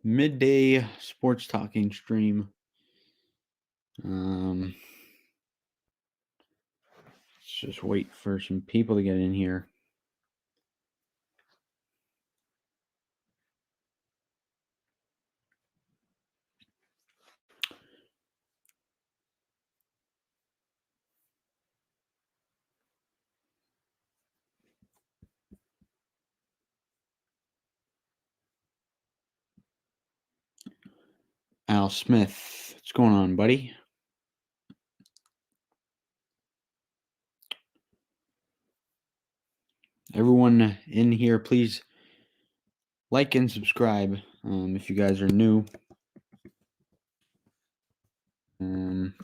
midday sports talking stream. Let's just wait for some people to get in here. Al Smith, what's going on, buddy? Everyone in here, please like and subscribe if you guys are new. And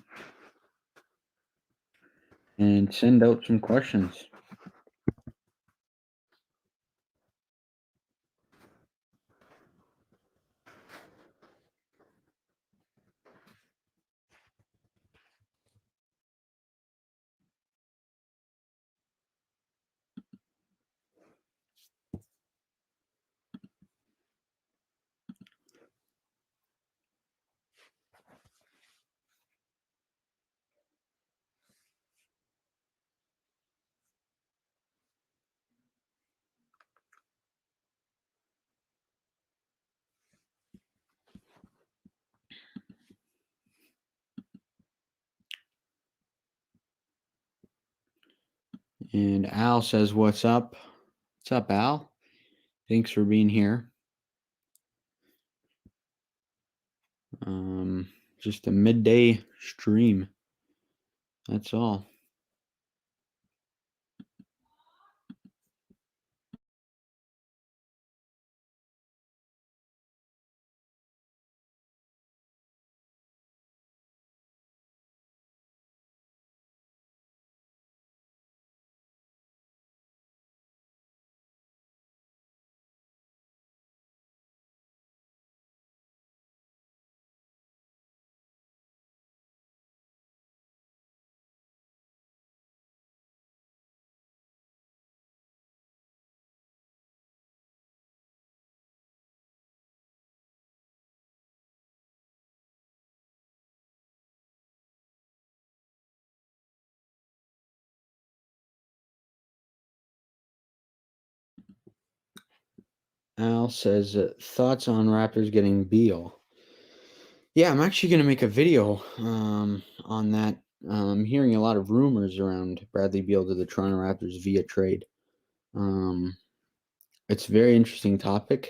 send out some questions. And Al says, what's up? What's up, Al? Thanks for being here. Just a midday stream. That's all. Al says, thoughts on Raptors getting Beal? Yeah, I'm actually going to make a video on that. I'm hearing a lot of rumors around Bradley Beal to the Toronto Raptors via trade. It's a very interesting topic.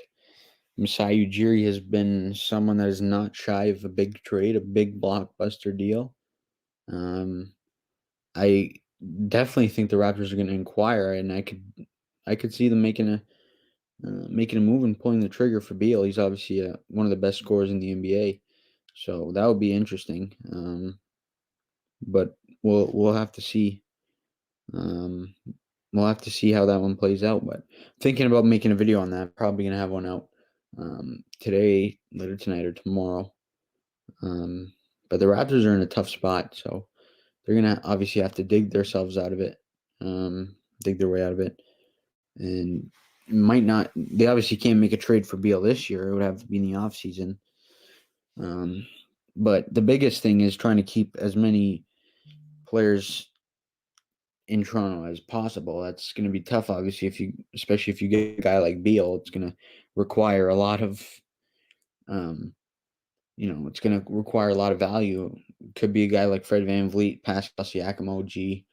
Masai Ujiri has been someone that is not shy of a big trade, a big blockbuster deal. I definitely think the Raptors are going to inquire, and I could see them making a move and pulling the trigger for Beal. He's obviously one of the best scorers in the NBA, so that would be interesting. But we'll have to see. We'll have to see how that one plays out. But thinking about making a video on that. Probably gonna have one out today, later tonight, or tomorrow. But the Raptors are in a tough spot, so they're gonna obviously have to dig themselves out of it, dig their way out of it, and might not. They obviously can't make a trade for Beal this year. It would have to be in the offseason. But the biggest thing is trying to keep as many players in Toronto as possible. That's going to be tough, obviously, especially if you get a guy like Beal. It's going to require a lot of, it's going to require a lot of value. Could be a guy like Fred VanVleet, Pascal Siakam, OG.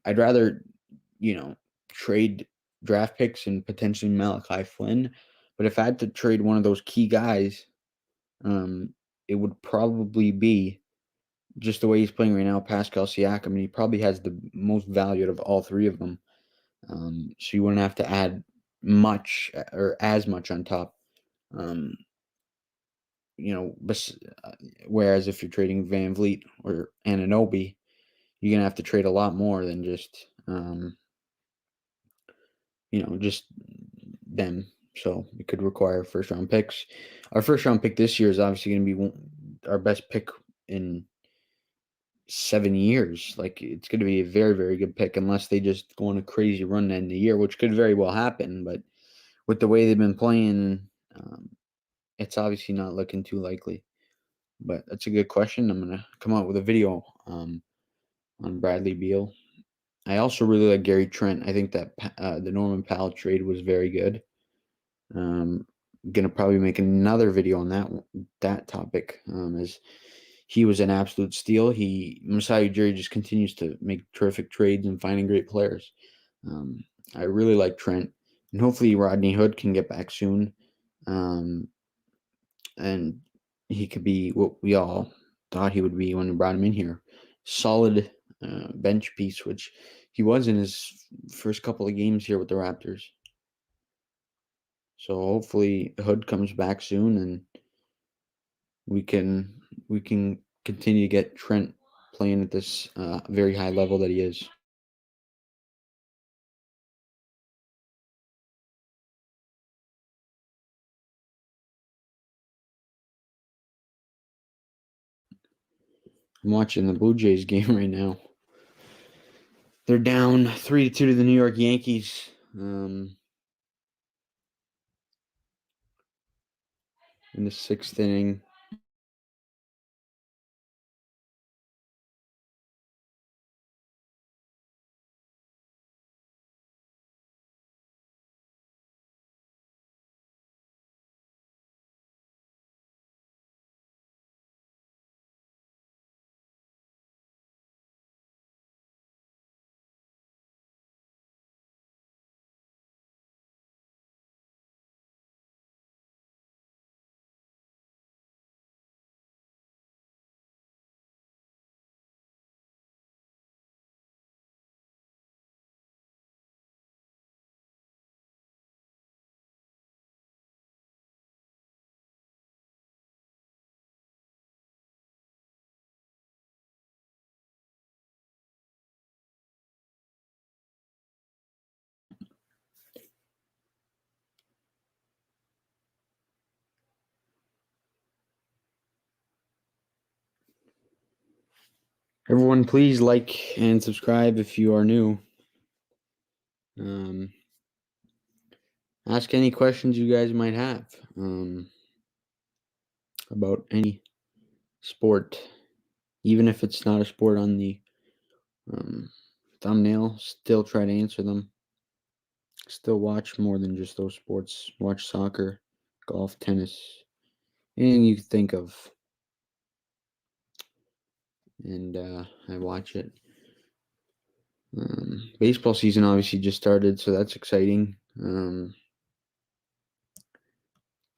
I'd rather, trade draft picks and potentially Malachi Flynn. But if I had to trade one of those key guys, it would probably be just the way he's playing right now, Pascal Siakam, and he probably has the most value out of all three of them. So you wouldn't have to add much or as much on top. Whereas if you're trading VanVleet or Anunoby, you're gonna have to trade a lot more than just just them. So it could require first round picks. Our first round pick this year is obviously going to be our best pick in 7 years. Like, it's going to be a very, very good pick unless they just go on a crazy run to end the year, which could very well happen. But with the way they've been playing, it's obviously not looking too likely. But that's a good question. I'm gonna come out with a video on Bradley Beal. I also really like Gary Trent. I think that the Norman Powell trade was very good. Um, gonna probably make another video on that topic. As he was an absolute steal. Masai Ujiri just continues to make terrific trades and finding great players. Um, I really like Trent, and hopefully Rodney Hood can get back soon. And he could be what we all thought he would be when we brought him in here. Solid bench piece, which he was in his first couple of games here with the Raptors. So hopefully Hood comes back soon, and we can continue to get Trent playing at this very high level that he is. I'm watching the Blue Jays game right now. They're down 3-2 to the New York Yankees. In the sixth inning. Everyone, please like and subscribe if you are new. Ask any questions you guys might have about any sport, even if it's not a sport on the thumbnail. Still try to answer them. Still watch more than just those sports. Watch soccer, golf, tennis, anything you can think of. And I watch it. Baseball season obviously just started, so that's exciting.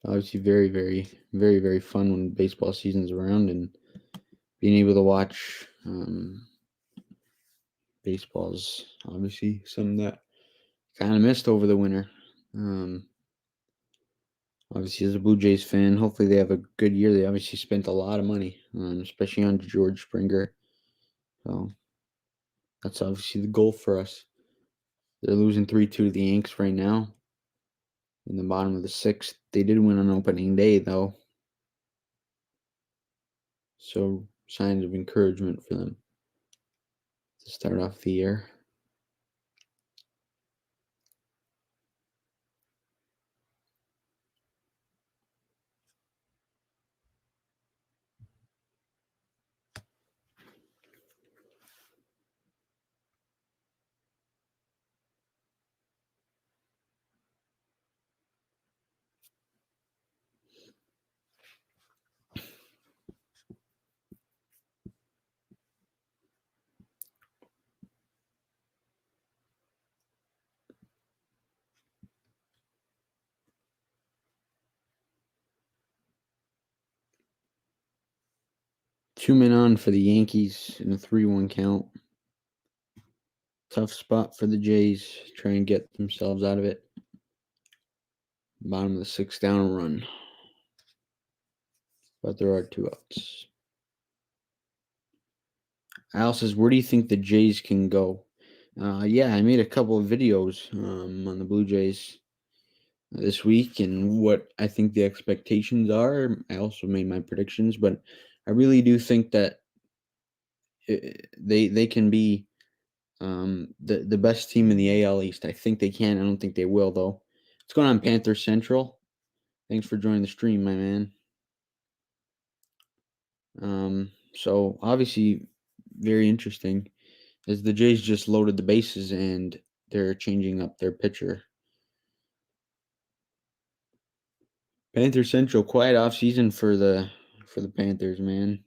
Obviously very, very, very, very fun when baseball season's around, and being able to watch baseball's obviously something that kind of missed over the winter. Obviously, as a Blue Jays fan, hopefully they have a good year. They obviously spent a lot of money, especially on George Springer. So that's obviously the goal for us. They're losing 3-2 to the Yanks right now in the bottom of the sixth. They did win on opening day, though. So signs of encouragement for them to start off the year. Two men on for the Yankees in a 3-1 count. Tough spot for the Jays. Try and get themselves out of it. Bottom of the sixth, down a run. But there are 2 outs. Al says, where do you think the Jays can go? Yeah, I made a couple of videos on the Blue Jays this week and what I think the expectations are. I also made my predictions, but I really do think that they can be the best team in the AL East. I think they can. I don't think they will, though. What's going on, Panther Central? Thanks for joining the stream, my man. So obviously very interesting as the Jays just loaded the bases and they're changing up their pitcher. Panther Central, quiet off season for the Panthers, man.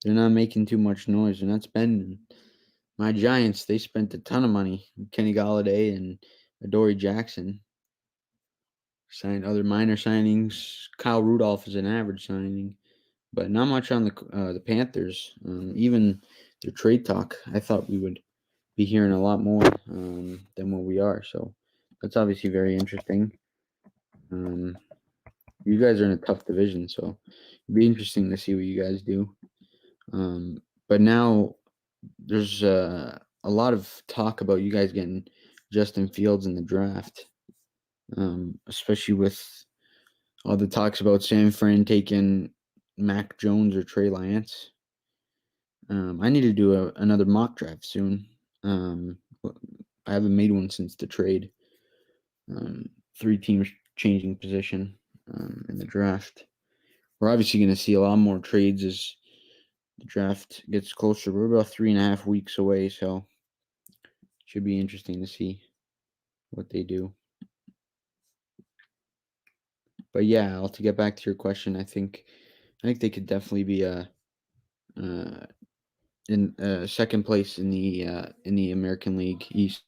They're not making too much noise. They're not spending. My Giants, they spent a ton of money. Kenny Golladay and Adoree Jackson signed other minor signings. Kyle Rudolph is an average signing, but not much on the Panthers. Even their trade talk, I thought we would be hearing a lot more than what we are. So that's obviously very interesting. You guys are in a tough division, so it'd be interesting to see what you guys do. But now there's a lot of talk about you guys getting Justin Fields in the draft, especially with all the talks about San Fran taking Mac Jones or Trey Lance. I need to do another mock draft soon. I haven't made one since the trade. 3 teams changing position in the draft. We're obviously going to see a lot more trades as the draft gets closer. We're about 3.5 weeks away, so it should be interesting to see what they do. But yeah, to get back to your question, I think they could definitely be in second place in the American League East.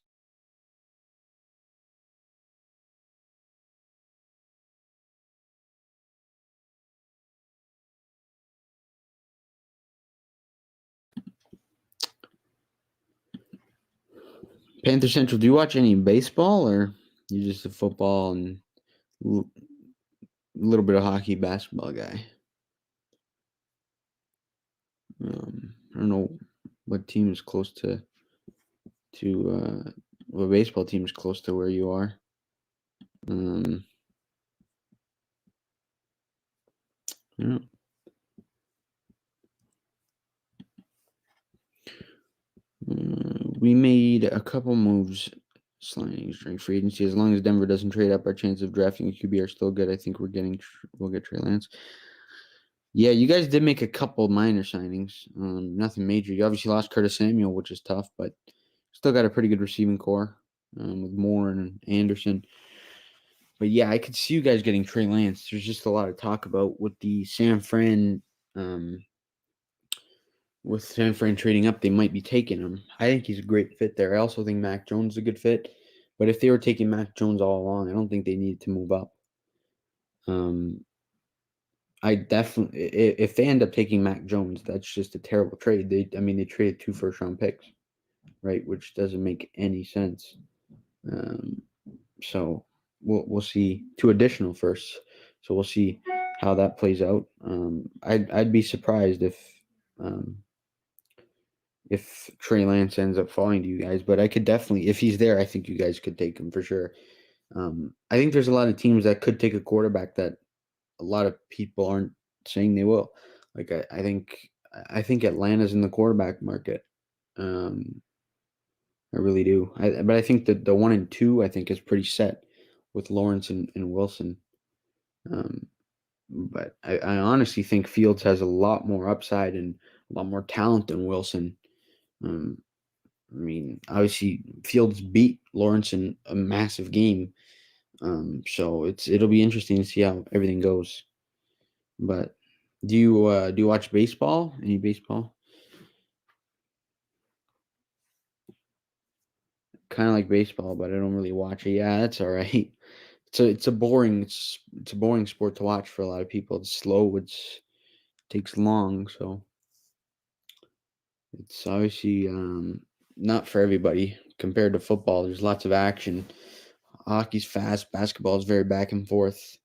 Panther Central, do you watch any baseball or you just a football and a little bit of hockey, basketball guy? I don't know what team is close to what baseball team is close to where you are. Yeah. We made a couple moves slidings during free agency. As long as Denver doesn't trade up, our chances of drafting a QB are still good. I think we'll get Trey Lance. Yeah, you guys did make a couple minor signings. Nothing major. You obviously lost Curtis Samuel, which is tough, but still got a pretty good receiving core with Moore and Anderson. But yeah, I could see you guys getting Trey Lance. There's just a lot of talk about with the San Fran trading up, they might be taking him. I think he's a great fit there. I also think Mac Jones is a good fit. But if they were taking Mac Jones all along, I don't think they needed to move up. I definitely, if they end up taking Mac Jones, that's just a terrible trade. They traded 2 first-round picks, right, which doesn't make any sense. So we'll see 2 additional firsts. So we'll see how that plays out. I'd be surprised if Trey Lance ends up falling to you guys, but I could definitely, if he's there, I think you guys could take him for sure. I think there's a lot of teams that could take a quarterback that a lot of people aren't saying they will. Like I think Atlanta's in the quarterback market. I really do. But I think that the 1 and 2 I think is pretty set with Lawrence and Wilson. But I honestly think Fields has a lot more upside and a lot more talent than Wilson. Obviously Fields beat Lawrence in a massive game. So it'll be interesting to see how everything goes. But do you watch baseball? Any baseball? Kind of like baseball, but I don't really watch it. Yeah, that's all right. It's a boring sport to watch for a lot of people. It's slow. Takes long, so it's obviously not for everybody. Compared to football, there's lots of action. Hockey's fast. Basketball is very back and forth.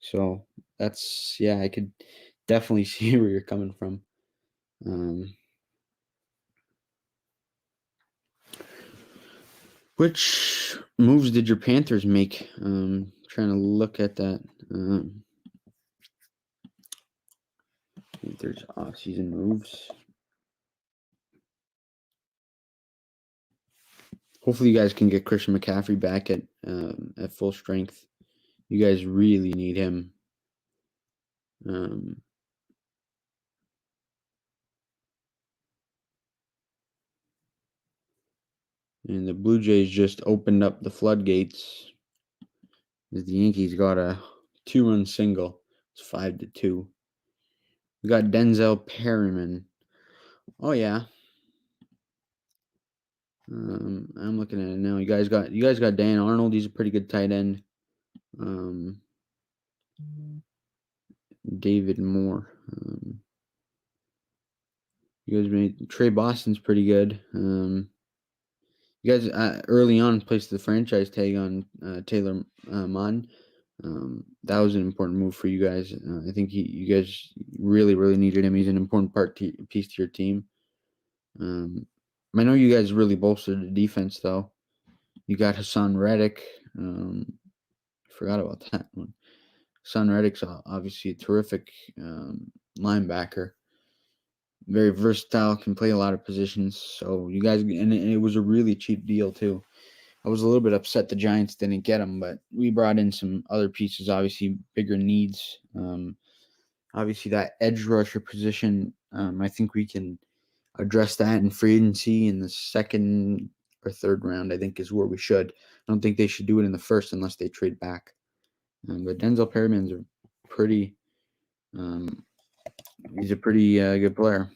So I could definitely see where you're coming from. Which moves did your Panthers make? Trying to look at that. Panthers off-season moves. Hopefully, you guys can get Christian McCaffrey back at full strength. You guys really need him. And the Blue Jays just opened up the floodgates as the Yankees got a 2-run single. It's 5-2. We got Denzel Perryman. Oh yeah. I'm looking at it now. You guys got Dan Arnold. He's a pretty good tight end. David Moore. You guys made Trey Boston's pretty good. You guys early on placed the franchise tag on Taylor Mon. That was an important move for you guys. I think you guys really, really needed him. He's an important piece to your team. I know you guys really bolstered the defense, though. You got Hassan Reddick. Forgot about that one. Hassan Reddick's obviously a terrific linebacker. Very versatile, can play a lot of positions. So you guys, and it was a really cheap deal, too. I was a little bit upset the Giants didn't get him, but we brought in some other pieces, obviously bigger needs. Obviously, that edge rusher position, I think we can address that in free agency in the second or third round, I think, is where we should. I don't think they should do it in the first unless they trade back. But Denzel Perryman's a pretty he's a pretty good player.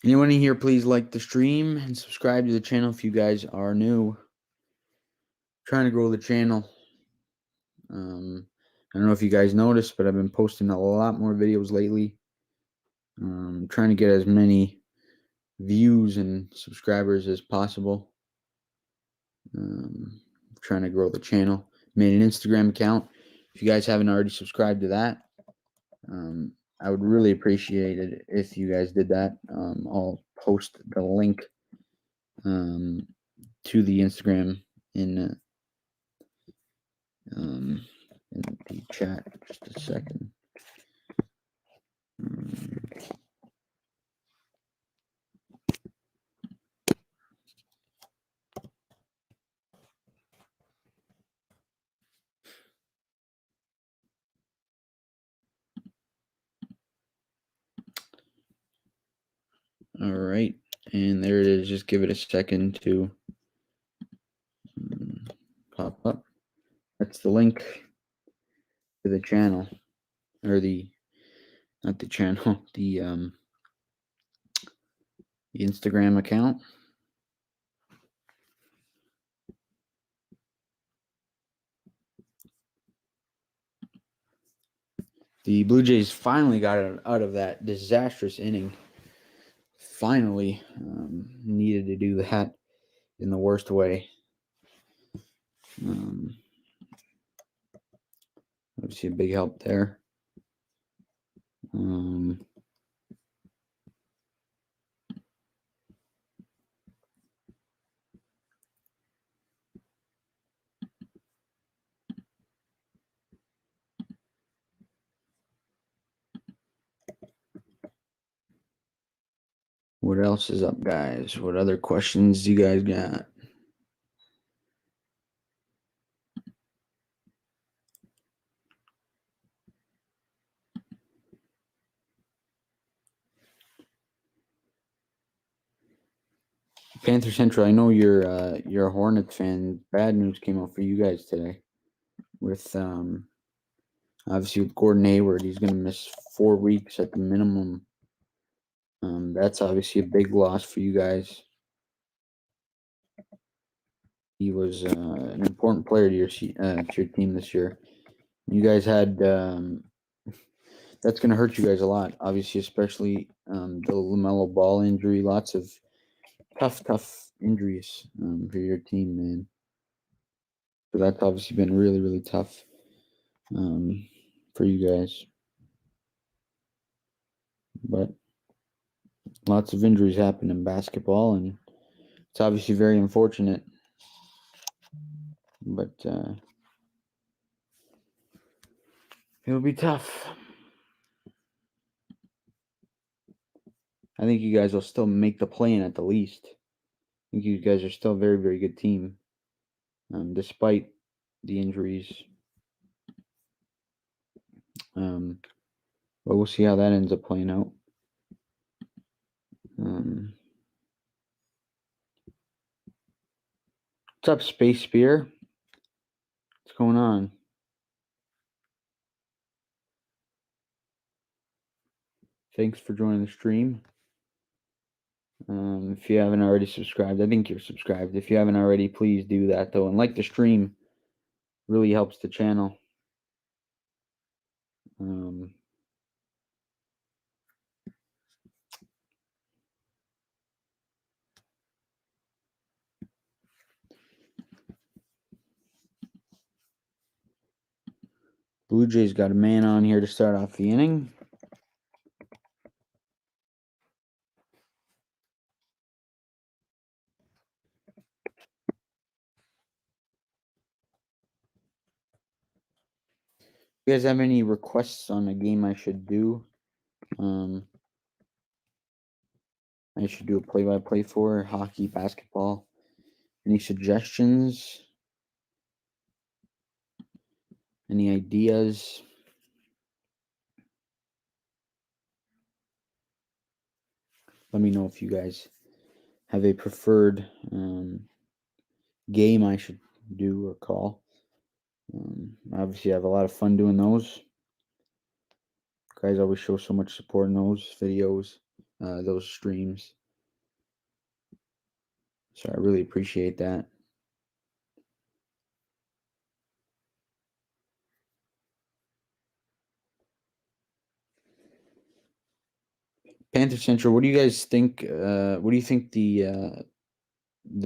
Anyone in here, please like the stream and subscribe to the channel if you guys are new. Trying to grow the channel. I don't know if you guys noticed, but I've been posting a lot more videos lately. Trying to get as many views and subscribers as possible. Trying to grow the channel. Made an Instagram account. If you guys haven't already subscribed to that, I would really appreciate it if you guys did that. I'll post the link to the Instagram in the chat. Just a second. All right, and there it is. Just give it a second to pop up. That's the link to the channel, or not the channel, the Instagram account. The Blue Jays finally got out of that disastrous inning. Finally, needed to do that in the worst way. Obviously, a big help there. What else is up, guys? What other questions you guys got? Panther Central, I know you're a Hornets fan. Bad news came out for you guys today with obviously with Gordon Hayward. He's going to miss 4 weeks at the minimum. That's obviously a big loss for you guys. He was an important player to your team this year. You guys had that's going to hurt you guys a lot, obviously, especially the LaMelo Ball injury. Lots of tough injuries for your team, man. So that's obviously been really, really tough for you guys. But lots of injuries happen in basketball, and it's obviously very unfortunate. but it'll be tough. I think you guys will still make the play-in at the least. I think you guys are still a very, very good team, despite the injuries. But we'll see how that ends up playing out. What's up, Space Spear? What's going on? Thanks for joining the stream. If you haven't already subscribed, I think you're subscribed. If you haven't already, please do that, though. And like the stream, really helps the channel. Blue Jays got a man on here to start off the inning. You guys have any requests on a game I should do? I should do a play-by-play for hockey, basketball. Any suggestions? Any ideas? Let me know if you guys have a preferred game I should do or call. Obviously, I have a lot of fun doing those. You guys always show so much support in those videos, those streams. So I really appreciate that. Panther Central, what do you guys think? What do you think the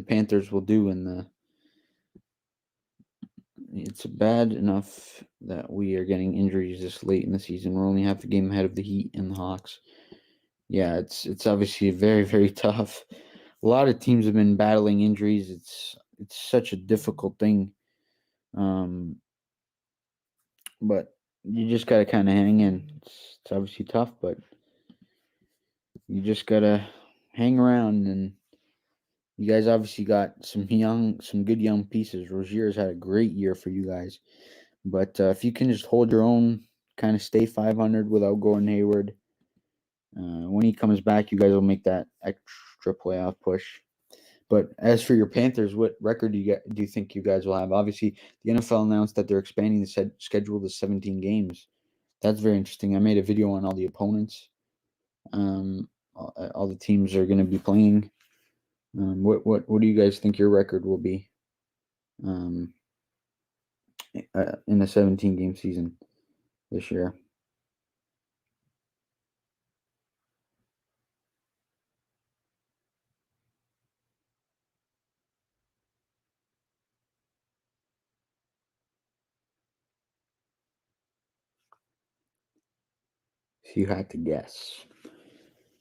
Panthers will do in the? It's bad enough that we are getting injuries this late in the season. We're only half a game ahead of the Heat and the Hawks. Yeah, it's obviously very, very tough. A lot of teams have been battling injuries. It's such a difficult thing. But you just gotta kind of hang in. It's obviously tough, but you just gotta hang around. And you guys obviously got some good young pieces. Rozier's had a great year for you guys. But if you can just hold your own, kind of stay 500 without Gordon Hayward, when he comes back, you guys will make that extra playoff push. But as for your Panthers, what record do you think you guys will have? Obviously, the NFL announced that they're expanding the schedule to 17 games. That's very interesting. I made a video on all the opponents. All the teams are going to be playing. What do you guys think your record will be? In a 17-game season this year. If you had to guess,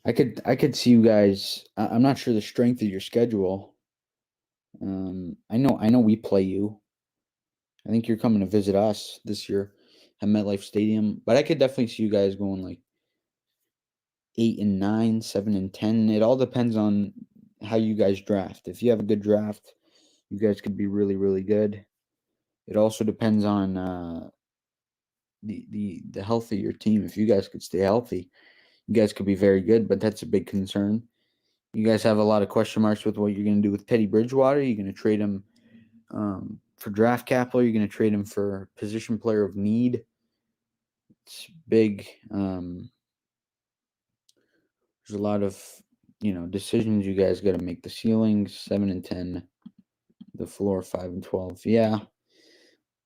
I could see you guys. I'm not sure the strength of your schedule. I know we play you. I think you're coming to visit us this year at MetLife Stadium, but I could definitely see you guys going like 8-9, 7-10. It all depends on how you guys draft. If you have a good draft, you guys could be really, really good. It also depends on the health of your team. If you guys could stay healthy, you guys could be very good, but that's a big concern. You guys have a lot of question marks with what you're going to do with Teddy Bridgewater. You're going to trade him for draft capital. You're going to trade him for position player of need. It's big. There's a lot of decisions you guys got to make. The ceiling 7-10, the floor 5-12. Yeah.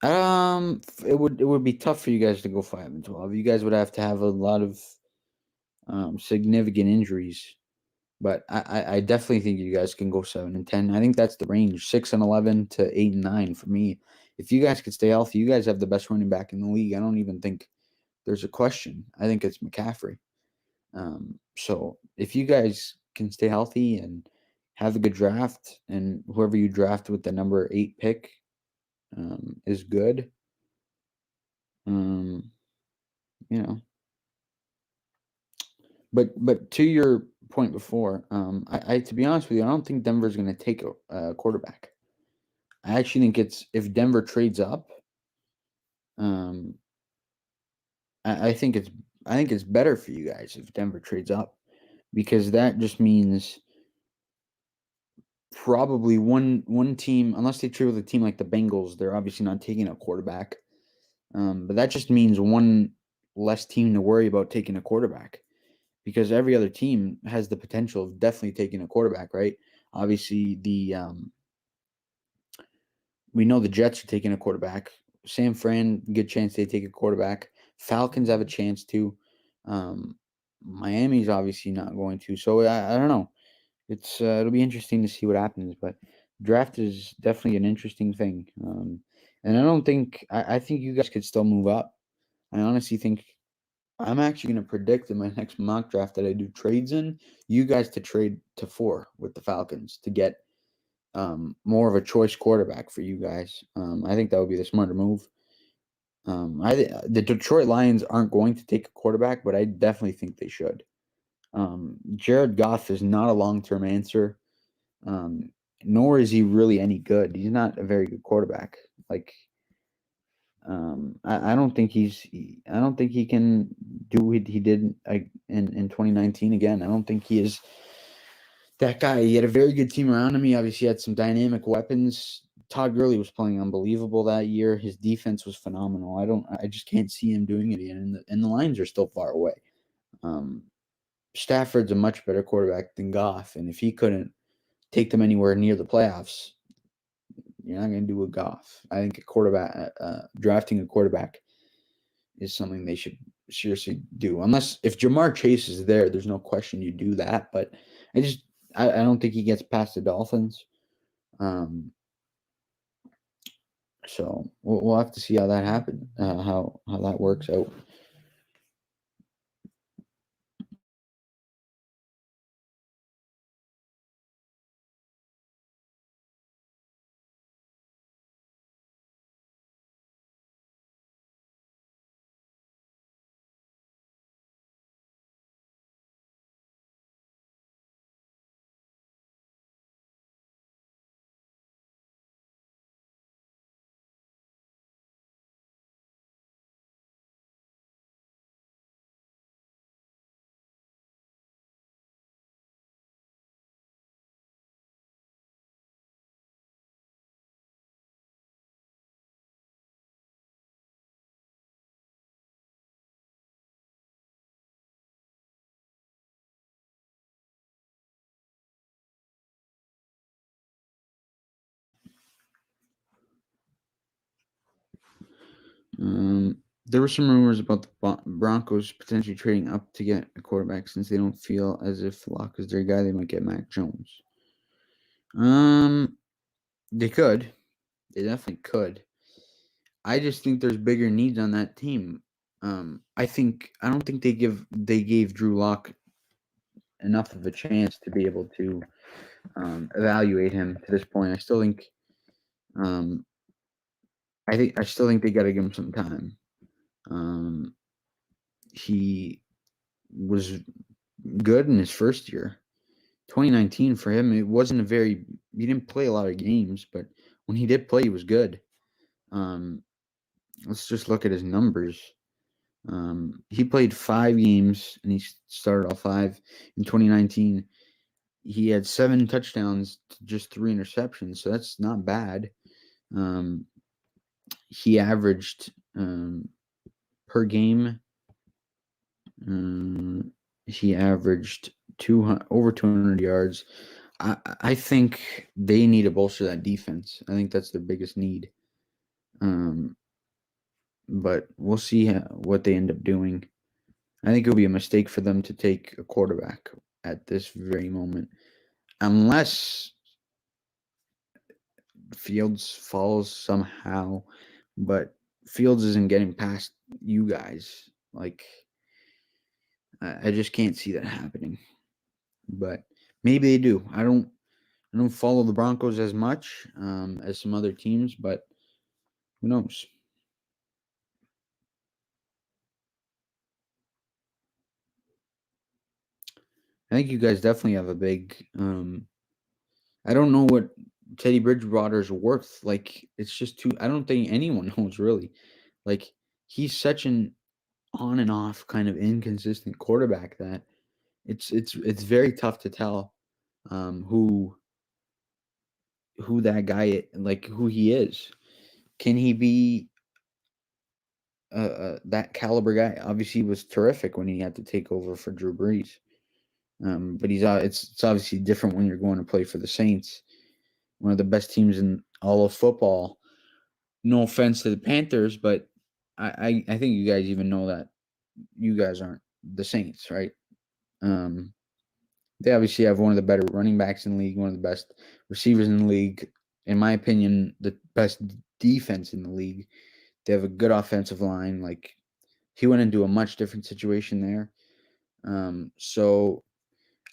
It would be tough for you guys to go 5-12. You guys would have to have a lot of significant injuries. But I definitely think you guys can go 7-10. I think that's the range, 6-11 to 8-9 for me. If you guys could stay healthy, you guys have the best running back in the league. I don't even think there's a question. I think it's McCaffrey. So if you guys can stay healthy and have a good draft, and whoever you draft with the number 8 pick, is good. Um, you know, but to your point before, I to be honest with you, I don't think Denver's going to take a quarterback. I actually think it's if Denver trades up, um, I think it's better for you guys if Denver trades up because that just means probably one team, unless they trade with a team like the Bengals, they're obviously not taking a quarterback. But that just means one less team to worry about taking a quarterback because every other team has the potential of definitely taking a quarterback, right? Obviously, we know the Jets are taking a quarterback. San Fran, good chance they take a quarterback. Falcons have a chance to. Um, Miami's obviously not going to. So I don't know. It'll be interesting to see what happens, but draft is definitely an interesting thing. And I don't think I think you guys could still move up. I honestly think I'm actually going to predict in my next mock draft that I do trades in you guys to trade to 4 with the Falcons to get more of a choice quarterback for you guys. I think that would be the smarter move. The Detroit Lions aren't going to take a quarterback, but I definitely think they should. Jared Goff is not a long-term answer, um, nor is he really any good. He's not a very good quarterback. Like, I don't think I don't think he can do what he did in 2019 again. I don't think he is that guy. He had a very good team around him. He obviously had some dynamic weapons. Todd Gurley was playing unbelievable that year. His defense was phenomenal. I just can't see him doing it again. And the Lions are still far away. Um, Stafford's a much better quarterback than Goff, and if he couldn't take them anywhere near the playoffs, you're not going to do a Goff. I think drafting a quarterback is something they should seriously do. Unless if Jamar Chase is there, there's no question you do that. But I just I don't think he gets past the Dolphins. Um, so we'll have to see how that happens, how that works out. There were some rumors about the Broncos potentially trading up to get a quarterback since they don't feel as if Locke is their guy. They might get Mac Jones. Um, they could. They definitely could. I just think there's bigger needs on that team. I don't think they gave Drew Lock enough of a chance to be able to evaluate him to this point. Um, I still think they got to give him some time. Um, he was good in his first year. 2019 for him, it wasn't a very. He didn't play a lot of games, but when he did play, he was good. Um, let's just look at his numbers. He played 5 games and he started all 5 in 2019. He had 7 touchdowns to just 3 interceptions, so that's not bad. He averaged per game. He averaged over 200 yards. I think they need to bolster that defense. I think that's their biggest need. But we'll see what they end up doing. I think it would be a mistake for them to take a quarterback at this very moment, unless Fields falls somehow. But Fields isn't getting past you guys. Like, I just can't see that happening. But maybe they do. I don't follow the Broncos as much as some other teams, but Who knows? I think you guys definitely have a big. I don't know what Teddy Bridgewater's worth. Like, it's just too. I don't think anyone knows really. Like, he's such an on and off kind of inconsistent quarterback that it's very tough to tell who that guy, like, who he is. Can he be that caliber guy? Obviously, he was terrific when he had to take over for Drew Brees. But it's obviously different when you're going to play for the Saints, one of the best teams in all of football. No offense to the Panthers, but I think you guys even know that you guys aren't the Saints, right? They obviously have one of the better running backs in the league, one of the best receivers in the league. In my opinion, the best defense in the league. They have a good offensive line. Like, he went into a much different situation there. So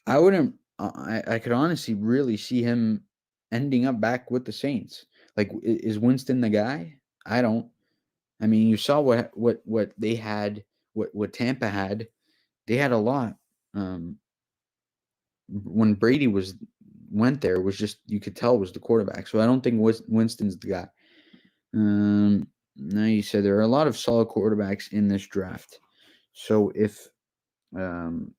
I wouldn't. I could honestly really see him ending up back with the Saints. Like, is Winston the guy? I don't. I mean, you saw what they had, what Tampa had. They had a lot. When Brady went there, was just, you could tell, was the quarterback. So I don't think Winston's the guy. Now, you said there are a lot of solid quarterbacks in this draft. So if the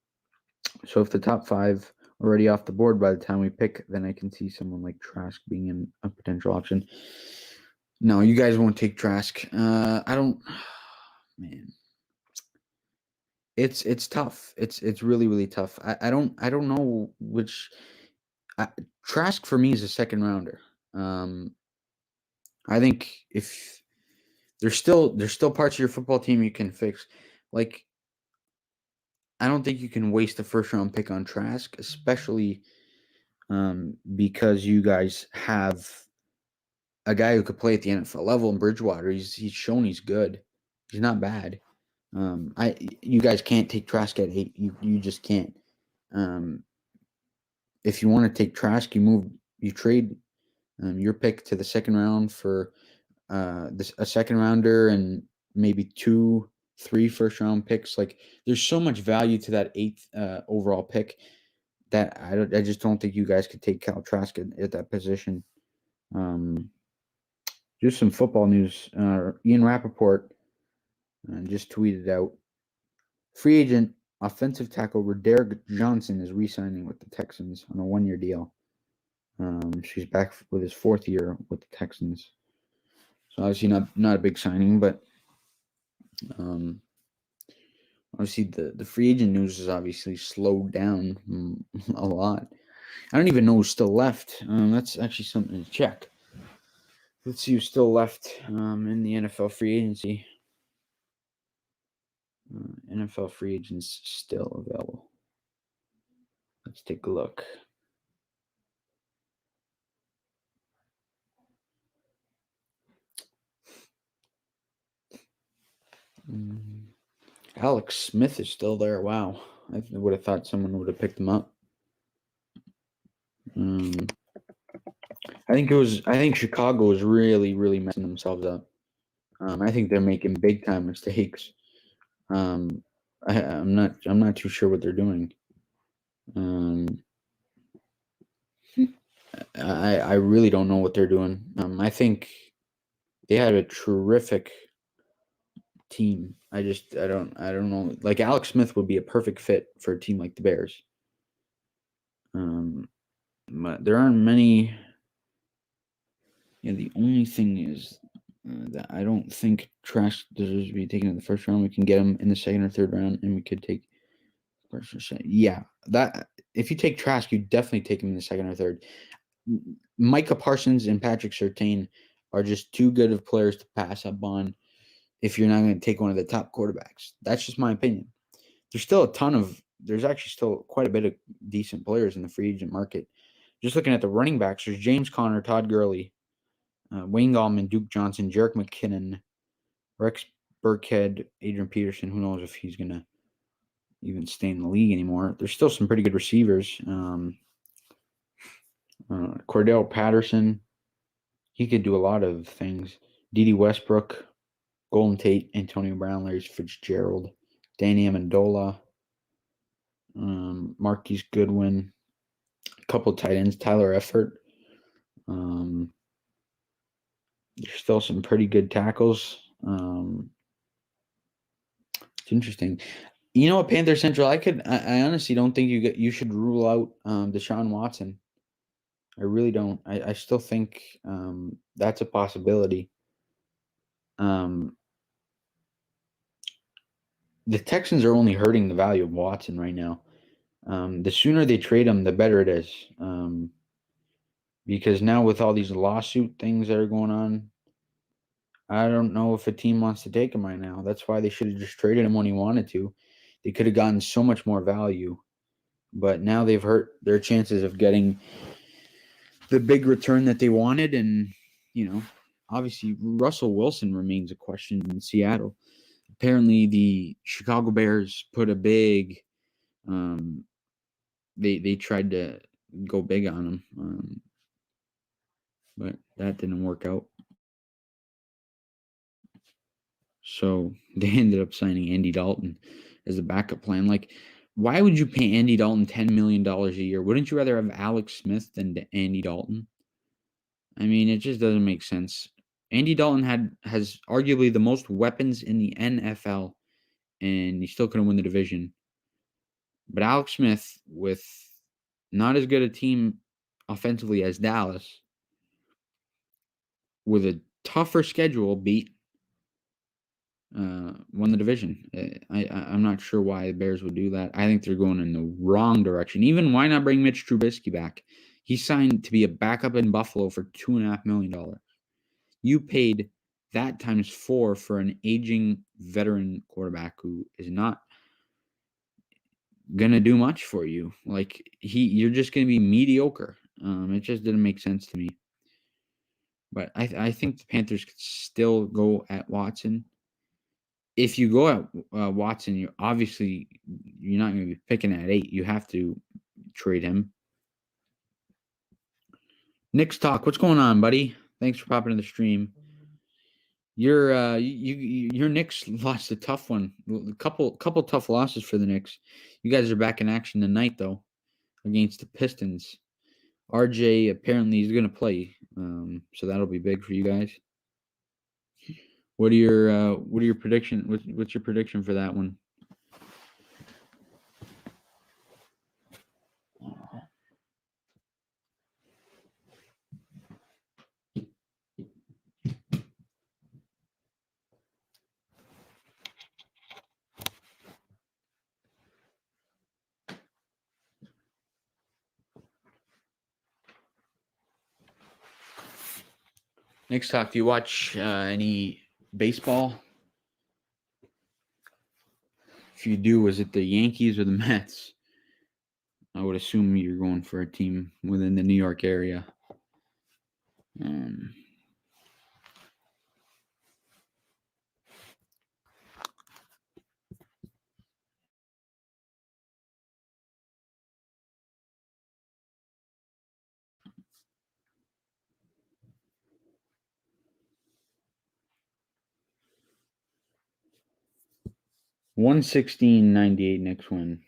top 5 are already off the board by the time we pick, then I can see someone like Trask being a potential option. No, you guys won't take Trask. I don't. Man, it's tough. It's really, really tough. I don't know which. Trask for me is a second rounder. I think if there's still parts of your football team you can fix. Like, I don't think you can waste a first round pick on Trask, especially because you guys have a guy who could play at the NFL level in Bridgewater. He's shown he's good. He's not bad. You guys can't take Trask at 8. You just can't. If you want to take Trask, you trade your pick to the second round for a second rounder and maybe 2-3 first round picks. Like, there's so much value to that 8th overall pick that I just don't think you guys could take Cal Trask at that position. Just some football news. Ian Rappaport just tweeted out, free agent offensive tackle Derek Johnson is re-signing with the Texans on a 1-year deal. She's back with his 4th year with the Texans. So obviously not a big signing, but obviously the free agent news is obviously slowed down a lot. I don't even know who's still left. That's actually something to check. Let's see who's still left in the NFL free agency. NFL free agents still available. Let's take a look. Alex Smith is still there. Wow. I would have thought someone would have picked him up. I think Chicago is really, really messing themselves up. I think they're making big time mistakes. I'm not too sure what they're doing. I really don't know what they're doing. I think they had a terrific team. I don't know. Like, Alex Smith would be a perfect fit for a team like the Bears. But there aren't many. Yeah, the only thing is that I don't think Trask deserves to be taken in the first round. We can get him in the second or third round, and we could take first or second. Yeah, that if you take Trask, you definitely take him in the second or third. Micah Parsons and Patrick Surtain are just too good of players to pass up on if you're not going to take one of the top quarterbacks. That's just my opinion. There's actually still quite a bit of decent players in the free agent market. Just looking at the running backs, there's James Conner, Todd Gurley, Wayne Gallman, Duke Johnson, Jerick McKinnon, Rex Burkhead, Adrian Peterson. Who knows if he's going to even stay in the league anymore. There's still some pretty good receivers. Cordell Patterson, he could do a lot of things. D.D. Westbrook, Golden Tate, Antonio Brown, Larry Fitzgerald, Danny Amendola, Marquise Goodwin, a couple tight ends, Tyler Effort. There's still some pretty good tackles. It's interesting. You know what, Panther Central? I honestly don't think you should rule out Deshaun Watson. I really don't. I still think that's a possibility. The Texans are only hurting the value of Watson right now. The sooner they trade him, the better it is. Because now with all these lawsuit things that are going on, I don't know if a team wants to take him right now. That's why they should have just traded him when he wanted to. They could have gotten so much more value. But now they've hurt their chances of getting the big return that they wanted. And, obviously Russell Wilson remains a question in Seattle. Apparently the Chicago Bears put a big they tried to go big on him, but that didn't work out. So they ended up signing Andy Dalton as a backup plan. Like, why would you pay Andy Dalton $10 million a year? Wouldn't you rather have Alex Smith than Andy Dalton? I mean, it just doesn't make sense. Andy Dalton has arguably the most weapons in the NFL, and he still couldn't win the division. But Alex Smith, with not as good a team offensively as Dallas, with a tougher schedule, won the division. I'm not sure why the Bears would do that. I think they're going in the wrong direction. Even why not bring Mitch Trubisky back? He signed to be a backup in Buffalo for $2.5 million. You paid that times 4 for an aging veteran quarterback who is not gonna do much for you. Like you're just gonna be mediocre. It just didn't make sense to me. But I think the Panthers could still go at Watson. If you go at Watson, you're not going to be picking at 8. You have to trade him. Knicks talk. What's going on, buddy? Thanks for popping in the stream. Your Knicks lost a tough one. A couple tough losses for the Knicks. You guys are back in action tonight, though, against the Pistons. RJ apparently is going to play, so that'll be big for you guys. What are your prediction? What's your prediction for that one? Next talk. Do you watch any baseball? If you do, is it the Yankees or the Mets? I would assume you're going for a team within the New York area. 116.98 next win.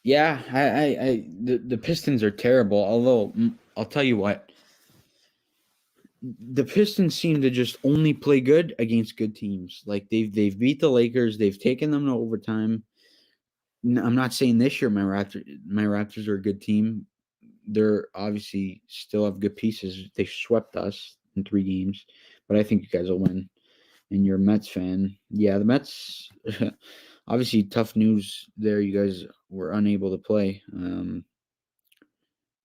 Yeah, the Pistons are terrible. Although I'll tell you what, the Pistons seem to just only play good against good teams. Like they've beat the Lakers, they've taken them to overtime. I'm not saying this year my Raptors are a good team. They're obviously still have good pieces. They swept us in 3 games, but I think you guys will win. And you're a Mets fan. Yeah, the Mets, obviously tough news there. You guys were unable to play. I'm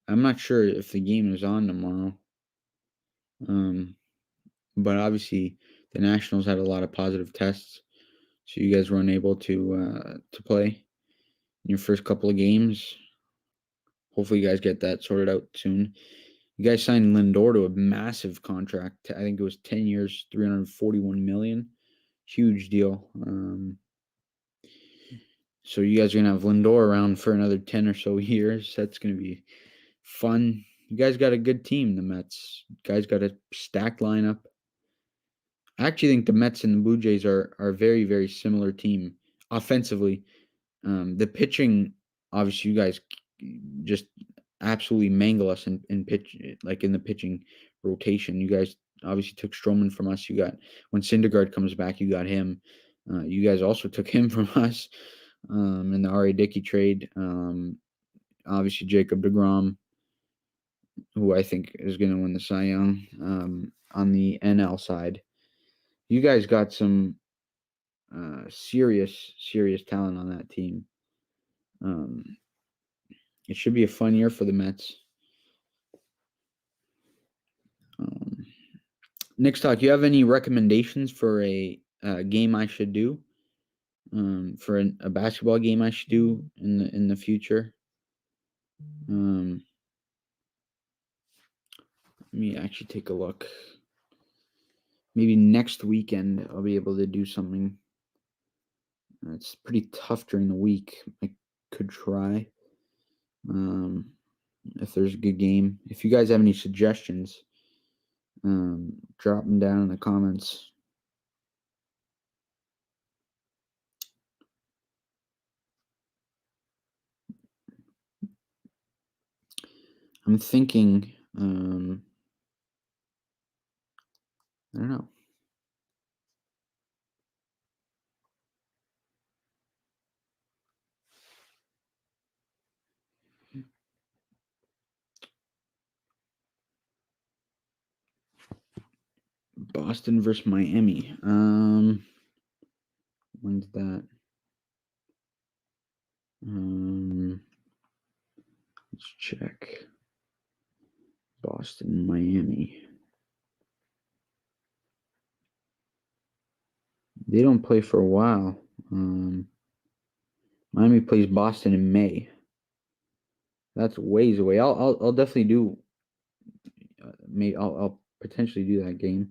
not sure if the game is on tomorrow. But obviously the Nationals had a lot of positive tests, so you guys were unable to play in your first couple of games. Hopefully you guys get that sorted out soon. You guys signed Lindor to a massive contract. I think it was 10 years, $341 million. Huge deal. So you guys are going to have Lindor around for another 10 or so years. That's going to be fun. You guys got a good team, the Mets. You guys got a stacked lineup. I actually think the Mets and the Blue Jays are a very, very similar team offensively. The pitching, obviously, you guys just absolutely mangle us in pitch, like in the pitching rotation. You guys obviously took Stroman from us. You got when Syndergaard comes back, you got him. You guys also took him from us in the R.A. Dickey trade. Obviously, Jacob DeGrom, who I think is going to win the Cy Young on the NL side. You guys got some serious talent on that team. It should be a fun year for the Mets. Next talk, you have any recommendations for a game I should do? For a basketball game I should do in the future? Let me actually take a look. Maybe next weekend I'll be able to do something. It's pretty tough during the week. I could try. If there's a good game. If you guys have any suggestions, drop them down in the comments. I'm thinking, I don't know. Boston versus Miami. When's that? Let's check. Boston, Miami. They don't play for a while. Miami plays Boston in May. That's ways away. I'll definitely do. I'll potentially do that game.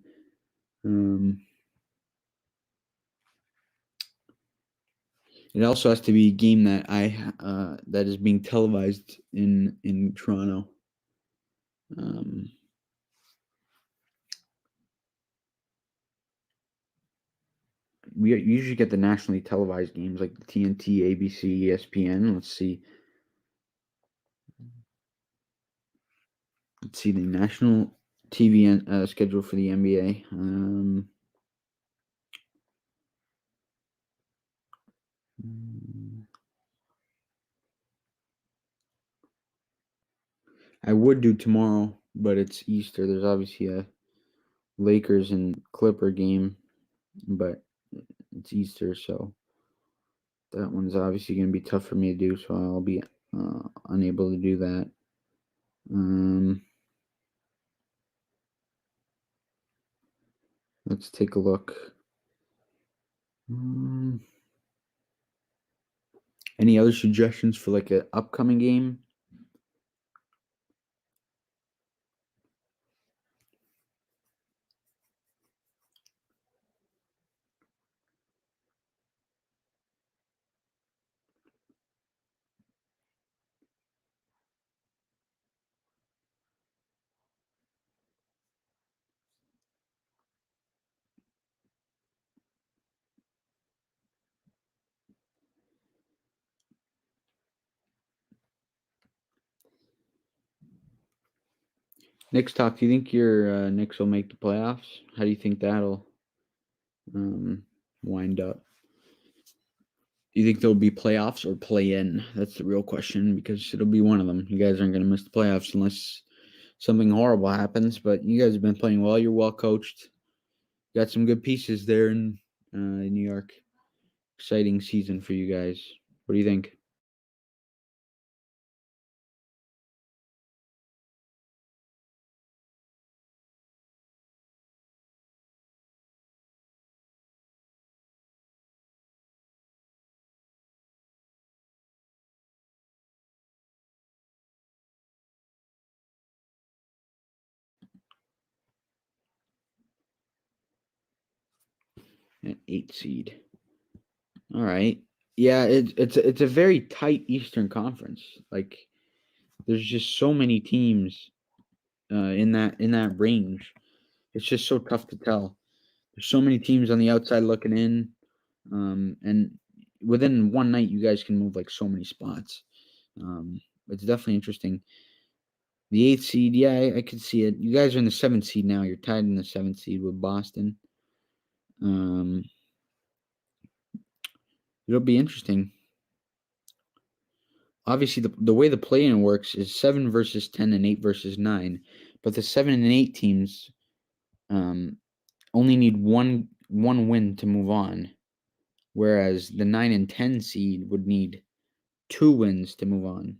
It also has to be a game that that is being televised in Toronto. We usually get the nationally televised games like the TNT, ABC, ESPN. Let's see the national TV schedule for the NBA. I would do tomorrow, but it's Easter. There's obviously a Lakers and Clipper game, but it's Easter, so that one's obviously going to be tough for me to do, so I'll be unable to do that. Let's take a look. Any other suggestions for like an upcoming game? Knicks talk. Do you think your Knicks will make the playoffs? How do you think that'll wind up? Do you think there'll be playoffs or play in? That's the real question because it'll be one of them. You guys aren't going to miss the playoffs unless something horrible happens. But you guys have been playing well. You're well coached. Got some good pieces there in New York. Exciting season for you guys. What do you think? An 8 seed. All right. Yeah, it's a very tight Eastern Conference. Like there's just so many teams in that range. It's just so tough to tell. There's so many teams on the outside looking in, and within one night, you guys can move like so many spots. It's definitely interesting. The 8th seed, yeah, I could see it. You guys are in the 7th seed now. You're tied in the 7th seed with Boston. It'll be interesting. Obviously, the way the play-in works is 7 versus 10 and 8 versus 9, but the 7 and 8 teams only need one win to move on, whereas the 9 and 10 seed would need 2 wins to move on.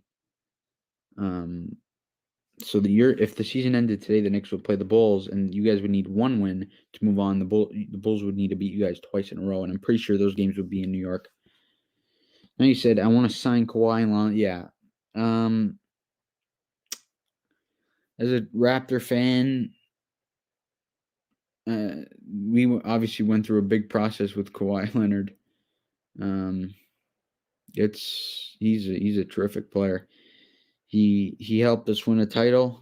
So if the season ended today, the Knicks would play the Bulls, and you guys would need 1 win to move on. The Bulls would need to beat you guys twice in a row, and I'm pretty sure those games would be in New York. Now you said I want to sign Kawhi Leonard. Yeah. As a Raptor fan, we obviously went through a big process with Kawhi Leonard. He's a terrific player. He helped us win a title.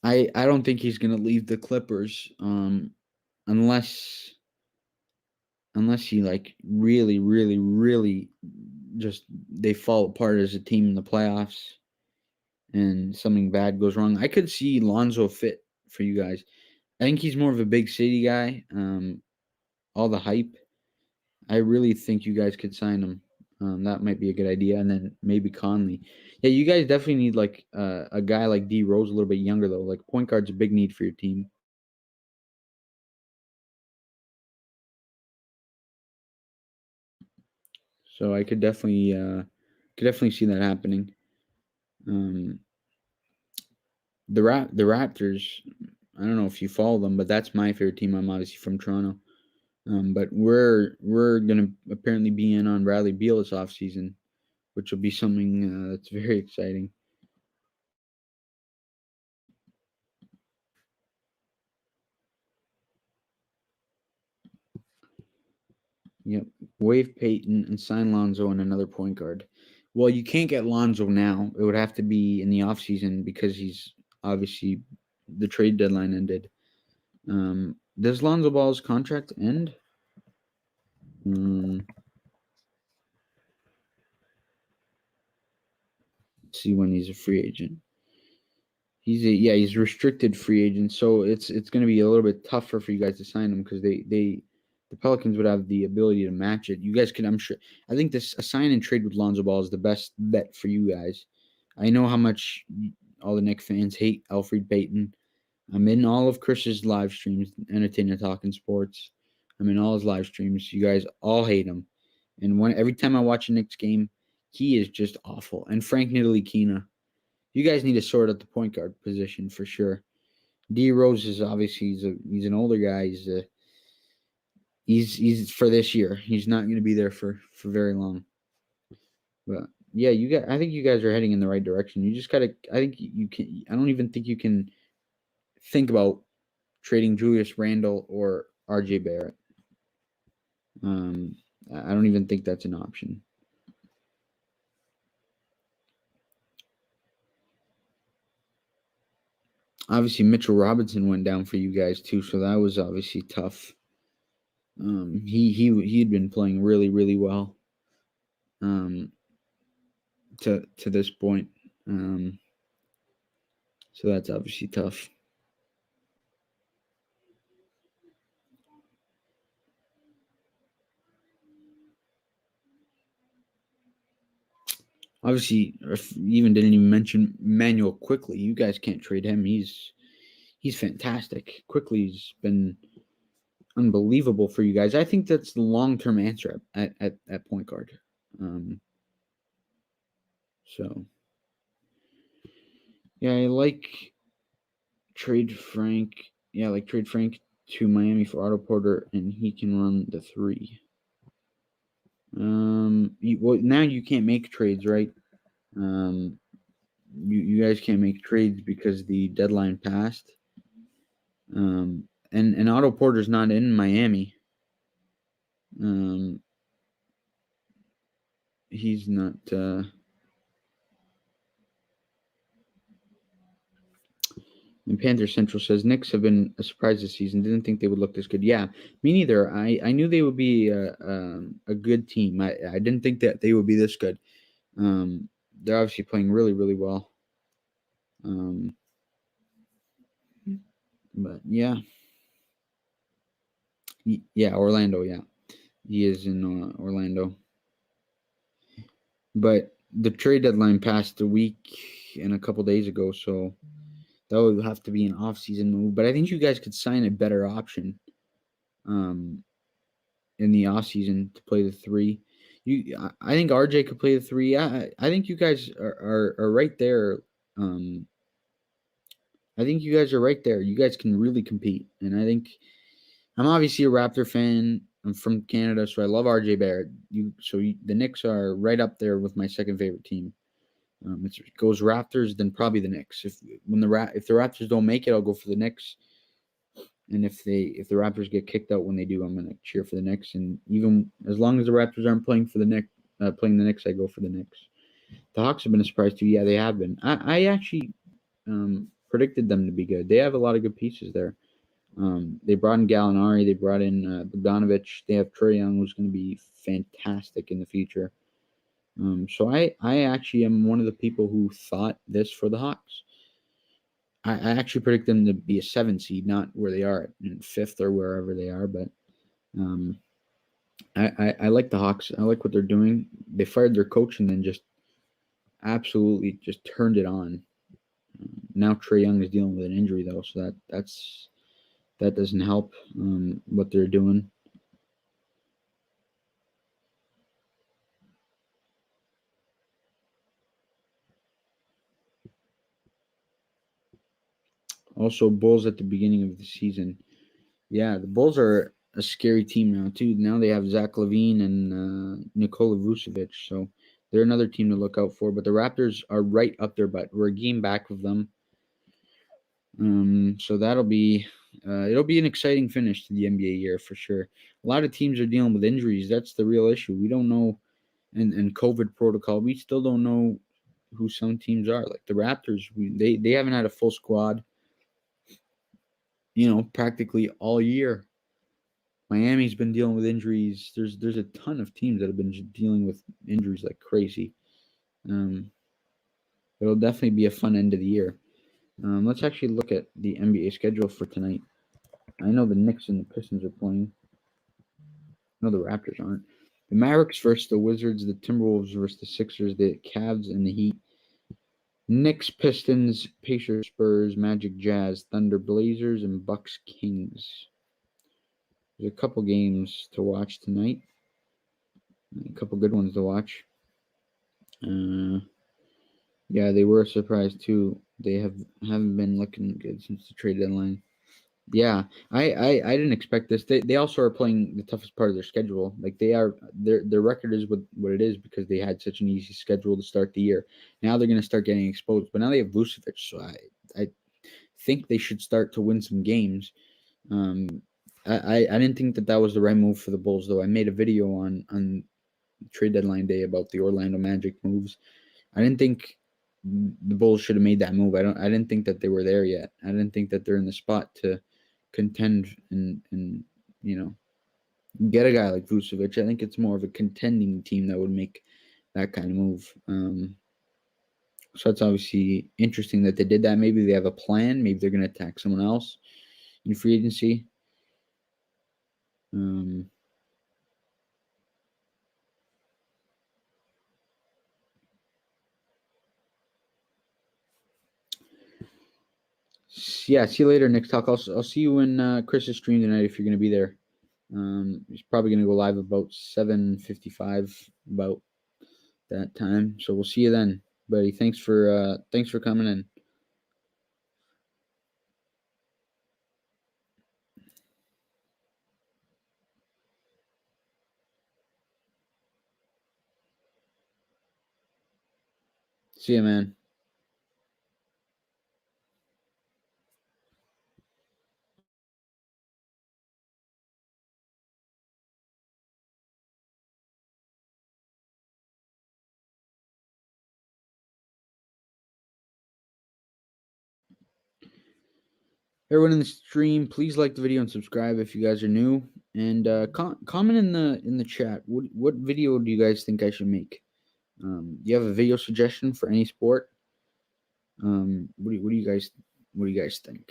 I don't think he's gonna leave the Clippers unless he like really, really, really just they fall apart as a team in the playoffs and something bad goes wrong. I could see Lonzo fit for you guys. I think he's more of a big city guy. All the hype. I really think you guys could sign him. That might be a good idea. And then maybe Conley. Yeah, you guys definitely need like a guy like D Rose, a little bit younger though. Like point guard's a big need for your team. So I could definitely see that happening. The Raptors. I don't know if you follow them, but that's my favorite team. I'm obviously from Toronto. But we're gonna apparently be in on Bradley Beal this offseason, which will be something that's very exciting. Yep, waive Peyton and sign Lonzo and another point guard. Well, you can't get Lonzo now. It would have to be in the offseason because he's obviously the trade deadline ended. Does Lonzo Ball's contract end? See when he's a free agent. He's a restricted free agent, so it's going to be a little bit tougher for you guys to sign him because the Pelicans would have the ability to match it. You guys could, I'm sure. I think a sign and trade with Lonzo Ball is the best bet for you guys. I know how much all the Knicks fans hate Elfrid Payton. I'm in all of Chris's live streams, Entertainer Talking Sports. I'm in all his live streams. You guys all hate him, and every time I watch a Knicks game, he is just awful. And Frank Ntilikina. You guys need to sort out the point guard position for sure. D Rose is obviously he's an older guy. He's for this year. He's not going to be there for very long. But yeah, I think you guys are heading in the right direction. You just gotta. I think you can. I don't even think you can think about trading Julius Randle or RJ Barrett. I don't even think that's an option. Obviously, Mitchell Robinson went down for you guys too, so that was obviously tough. He'd been playing really, really well. To this point, so that's obviously tough. Obviously, if you even didn't even mention Manuel Quickly. You guys can't trade him. He's fantastic. Quickly's been unbelievable for you guys. I think that's the long-term answer at point guard. So yeah, I like trade Frank. Yeah, like trade Frank to Miami for Otto Porter, and he can run the 3. Well, now you can't make trades, right? You guys can't make trades because the deadline passed. And Otto Porter's not in Miami. He's not. And Panther Central says Knicks have been a surprise this season. Didn't think they would look this good. Yeah, me neither. I knew they would be a good team. I didn't think that they would be this good. They're obviously playing really, really well. But yeah, yeah, Orlando. Yeah, he is in Orlando. But the trade deadline passed a week and a couple days ago, so that would have to be an off-season move. But I think you guys could sign a better option in the off-season to play the three. I think RJ could play the three. I think you guys are right there. I think you guys are right there. You guys can really compete, and I think I'm obviously a Raptor fan. I'm from Canada, so I love RJ Barrett. The Knicks are right up there with my second favorite team. It goes Raptors, then probably the Knicks. If the Raptors don't make it, I'll go for the Knicks. And if the Raptors get kicked out when they do, I'm gonna cheer for the Knicks. And even as long as the Raptors aren't playing the Knicks, I go for the Knicks. The Hawks have been a surprise too. Yeah, they have been. I actually predicted them to be good. They have a lot of good pieces there. They brought in Gallinari. They brought in Bogdanovich. They have Trae Young, who's going to be fantastic in the future. So I actually am one of the people who thought this for the Hawks. I actually predict them to be a 7 seed, not where they are in 5th or wherever they are. But I like the Hawks. I like what they're doing. They fired their coach and then just absolutely just turned it on. Now Trae Young is dealing with an injury though, so that doesn't help what they're doing. Also, Bulls at the beginning of the season. Yeah, the Bulls are a scary team now too. Now they have Zach LaVine and Nikola Vucevic, so they're another team to look out for. But the Raptors are right up there, but we're a game back of them. So it'll be an exciting finish to the NBA year for sure. A lot of teams are dealing with injuries. That's the real issue. We don't know, and COVID protocol. We still don't know who some teams are. Like the Raptors, they haven't had a full squad, practically all year. Miami's been dealing with injuries. There's a ton of teams that have been dealing with injuries like crazy. Um, it'll definitely be a fun end of the year. Let's actually look at the NBA schedule for tonight. I know the Knicks and the Pistons are playing. No, the Raptors aren't. The Mavericks versus the Wizards, the Timberwolves versus the Sixers, the Cavs and the Heat, Knicks, Pistons, Pacers, Spurs, Magic, Jazz, Thunder, Blazers, and Bucks, Kings. There's a couple games to watch tonight. A couple good ones to watch. Yeah, they were a surprise too. They haven't been looking good since the trade deadline. Yeah, I didn't expect this. They also are playing the toughest part of their schedule. Like their record is what it is because they had such an easy schedule to start the year. Now they're going to start getting exposed. But now they have Vucevic, so I think they should start to win some games. I didn't think that was the right move for the Bulls though. I made a video on trade deadline day about the Orlando Magic moves. I didn't think the Bulls should have made that move. I didn't think that they were there yet. I didn't think that they're in the spot to contend and get a guy like Vucevic. I think it's more of a contending team that would make that kind of move. So that's obviously interesting that they did that. Maybe they have a plan. Maybe they're going to attack someone else in free agency. Yeah, see you later, Nick Talk. I'll see you in Chris's stream tonight if you're going to be there. He's probably going to go live about 7:55 about that time. So we'll see you then, buddy. Thanks for coming in. See you, man. Everyone in the stream, please like the video and subscribe if you guys are new, and comment in the chat. What video do you guys think I should make? Do you have a video suggestion for any sport? What do you guys think?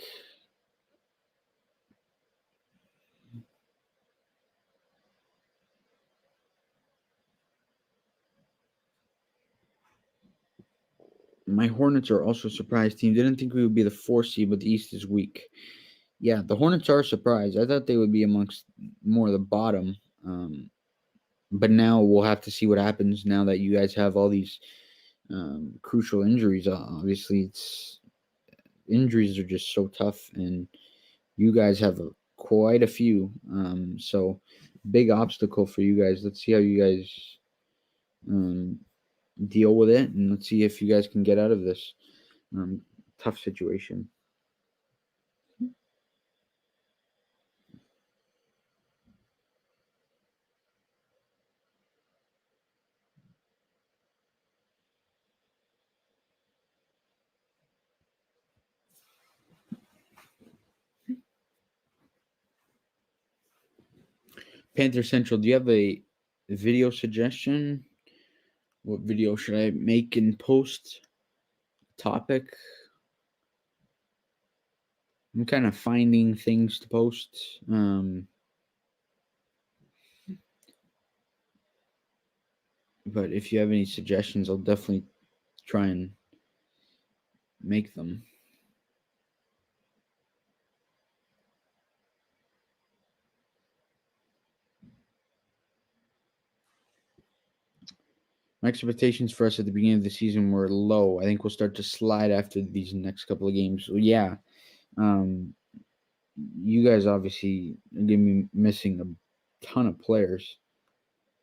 My Hornets are also a surprise team. Didn't think we would be the 4th seed, but the East is weak. Yeah, the Hornets are a surprise. I thought they would be amongst more of the bottom. But now we'll have to see what happens now that you guys have all these crucial injuries. Obviously, injuries are just so tough, and you guys have quite a few. So big obstacle for you guys. Let's see how you guys deal with it, and let's see if you guys can get out of this tough situation. Panther Central, do you have a video suggestion? What video should I make and post? Topic? I'm kind of finding things to post. But if you have any suggestions, I'll definitely try and make them. My expectations for us at the beginning of the season were low. I think we'll start to slide after these next couple of games. So yeah, you guys obviously are going to be missing a ton of players.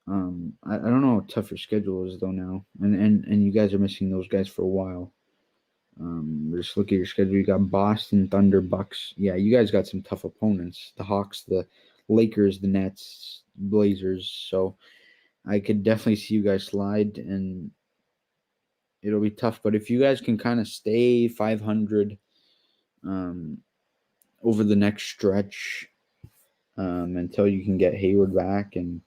I don't know how tough your schedule is though now, and you guys are missing those guys for a while. Just look at your schedule. You got Boston, Thunder, Bucks. Yeah, you guys got some tough opponents. The Hawks, the Lakers, the Nets, Blazers. So I could definitely see you guys slide, and it'll be tough. But if you guys can kind of stay 500 over the next stretch until you can get Hayward back, and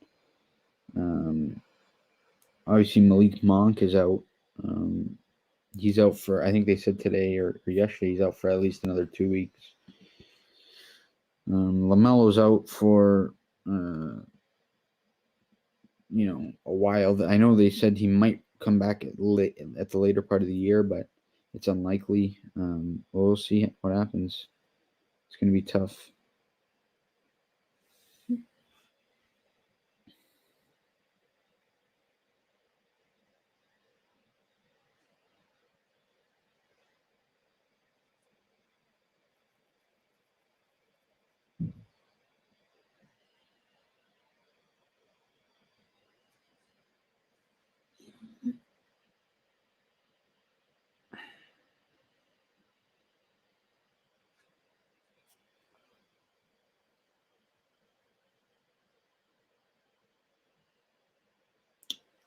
obviously Malik Monk is out. He's out for, I think they said today or yesterday, he's out for at least another 2 weeks. LaMelo's out for a while. I know they said he might come back at the later part of the year, but it's unlikely. We'll see what happens. It's going to be tough.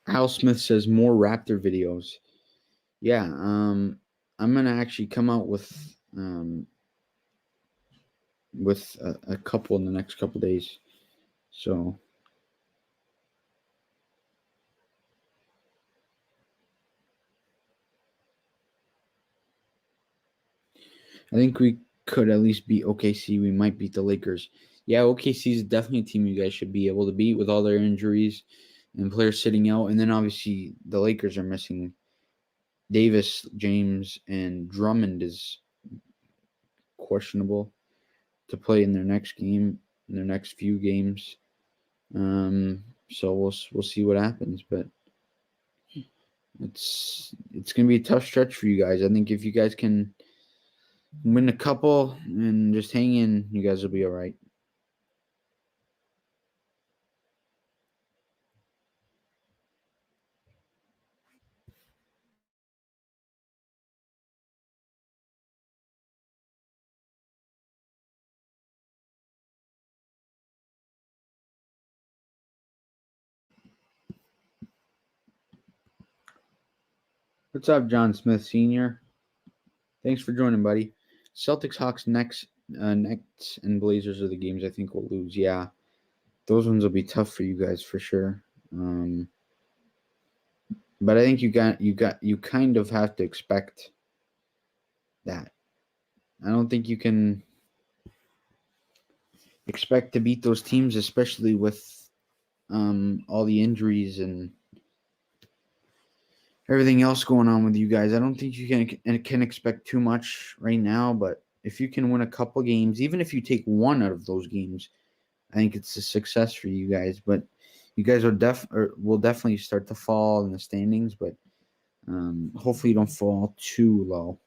Al Smith says more Raptor videos. Yeah, I'm gonna actually come out with a couple in the next couple days. So I think we could at least beat OKC. We might beat the Lakers. Yeah, OKC is definitely a team you guys should be able to beat with all their injuries and players sitting out. And then obviously the Lakers are missing Davis, James, and Drummond is questionable to play in their next game, in their next few games. So we'll see what happens, but it's gonna be a tough stretch for you guys. I think if you guys can win a couple and just hang in, you guys will be all right. What's up, John Smith Sr.? Thanks for joining, buddy. Celtics Hawks next Nets and Blazers are the games I think we'll lose. Yeah, those ones will be tough for you guys for sure. But I think you kind of have to expect that. I don't think you can expect to beat those teams, especially with all the injuries and everything else going on with you guys. I don't think you can expect too much right now. But if you can win a couple games, even if you take one out of those games, I think it's a success for you guys. But you guys will definitely start to fall in the standings. But hopefully you don't fall too low.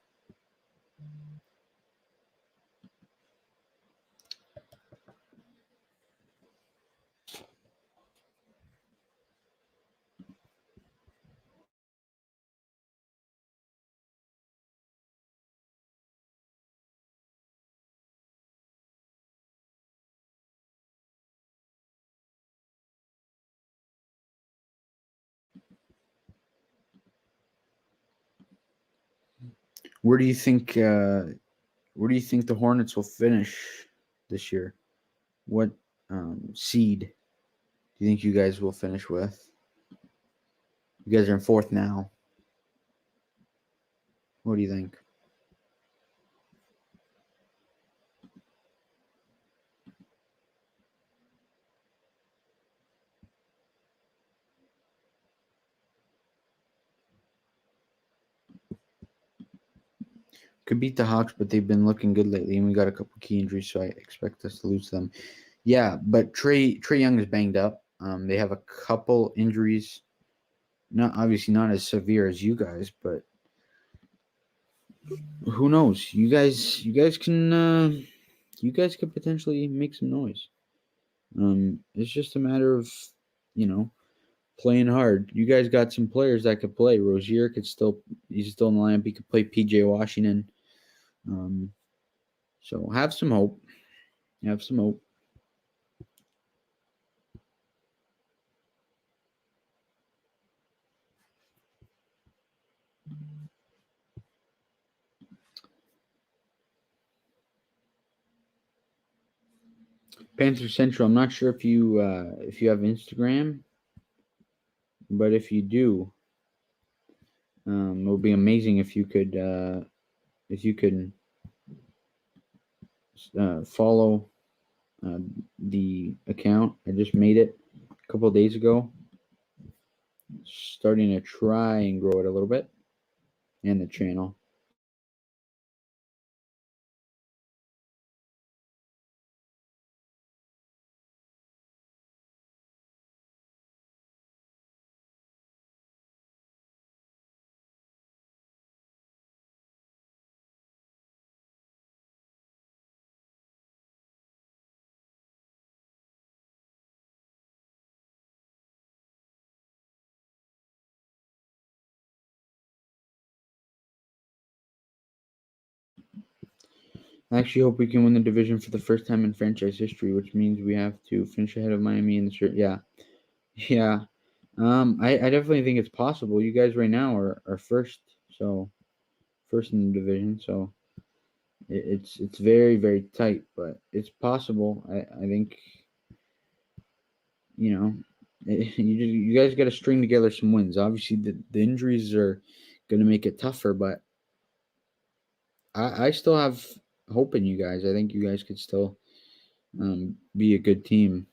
Where do you think? Where do you think the Hornets will finish this year? What seed do you think you guys will finish with? You guys are in fourth now. What do you think? Could beat the Hawks, but they've been looking good lately, and we got a couple key injuries, so I expect us to lose them. Yeah, but Trey Young is banged up. They have a couple injuries, not obviously not as severe as you guys, but who knows? You guys could potentially make some noise. It's just a matter of, you know, playing hard. You guys got some players that could play. Rozier he's still in the lineup. He could play PJ Washington. Um, so have some hope. Have some hope. Panther Central. I'm not sure if you have Instagram, but if you do, it would be amazing if you could follow the account. I just made it a couple of days ago. Starting to try and grow it a little bit, and the channel. I actually hope we can win the division for the first time in franchise history, which means we have to finish ahead of Miami in the shirt. Yeah, yeah. I definitely think it's possible. You guys right now are first, so first in the division. So it's very very tight, but it's possible. I think you know you guys got to string together some wins. Obviously, the injuries are going to make it tougher, but I still have hope in you guys. I think you guys could still be a good team.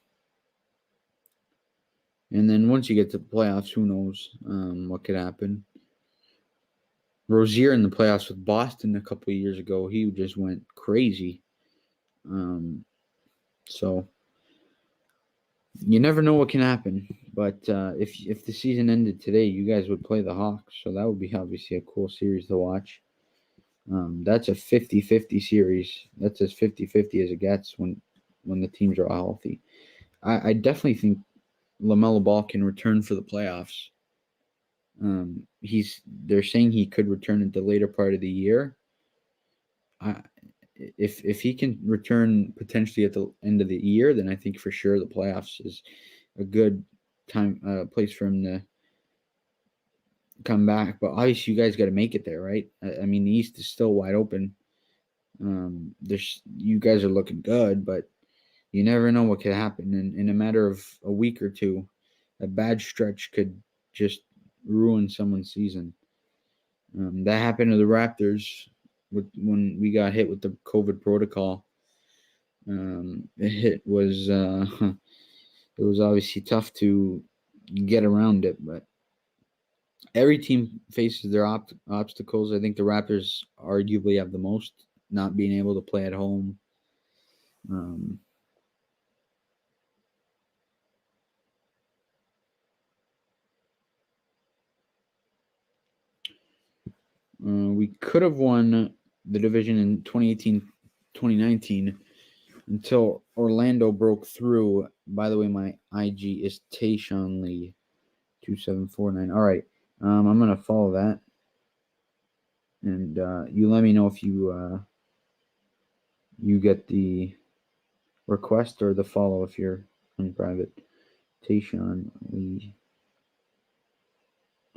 And then once you get to the playoffs, who knows what could happen. Rozier in the playoffs with Boston a couple of years ago, he just went crazy. So you never know what can happen. But if the season ended today, you guys would play the Hawks. So that would be obviously a cool series to watch. That's a 50-50 series. That's as 50-50 as it gets when the teams are all healthy. I definitely think LaMelo Ball can return for the playoffs. They're saying he could return at the later part of the year. If he can return potentially at the end of the year, then I think for sure the playoffs is a good place for him to come back. But obviously, you guys got to make it there, right? I mean, the East is still wide open. You guys are looking good, but you never know what could happen. In a matter of a week or two, a bad stretch could just ruin someone's season. That happened to the Raptors when we got hit with the COVID protocol. It was it was obviously tough to get around it, but every team faces their obstacles. I think the Raptors arguably have the most, not being able to play at home. Um, we could have won the division in 2018, 2019 until Orlando broke through. By the way, my IG is Tayshawn Lee 2749. All right, I'm gonna follow that, and you let me know if you you get the request or the follow if you're in private. Tayshawn Lee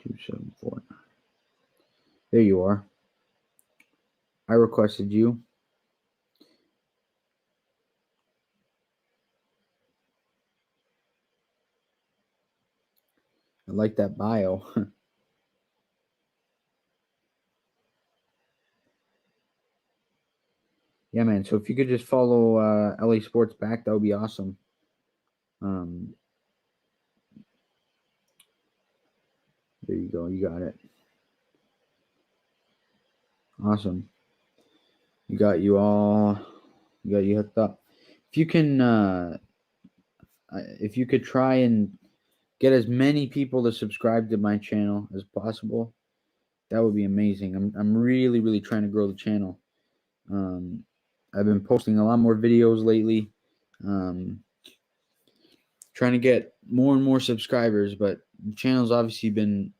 274. There you are. I requested you. I like that bio. Yeah, man. So if you could just follow LA Sports back, that would be awesome. Um, there you go. You got it. Awesome. You got you all. You got you hooked up. If you can, if you could try and get as many people to subscribe to my channel as possible, that would be amazing. I'm really really trying to grow the channel. Um, I've been posting a lot more videos lately. Um, trying to get more and more subscribers, but the channel's obviously been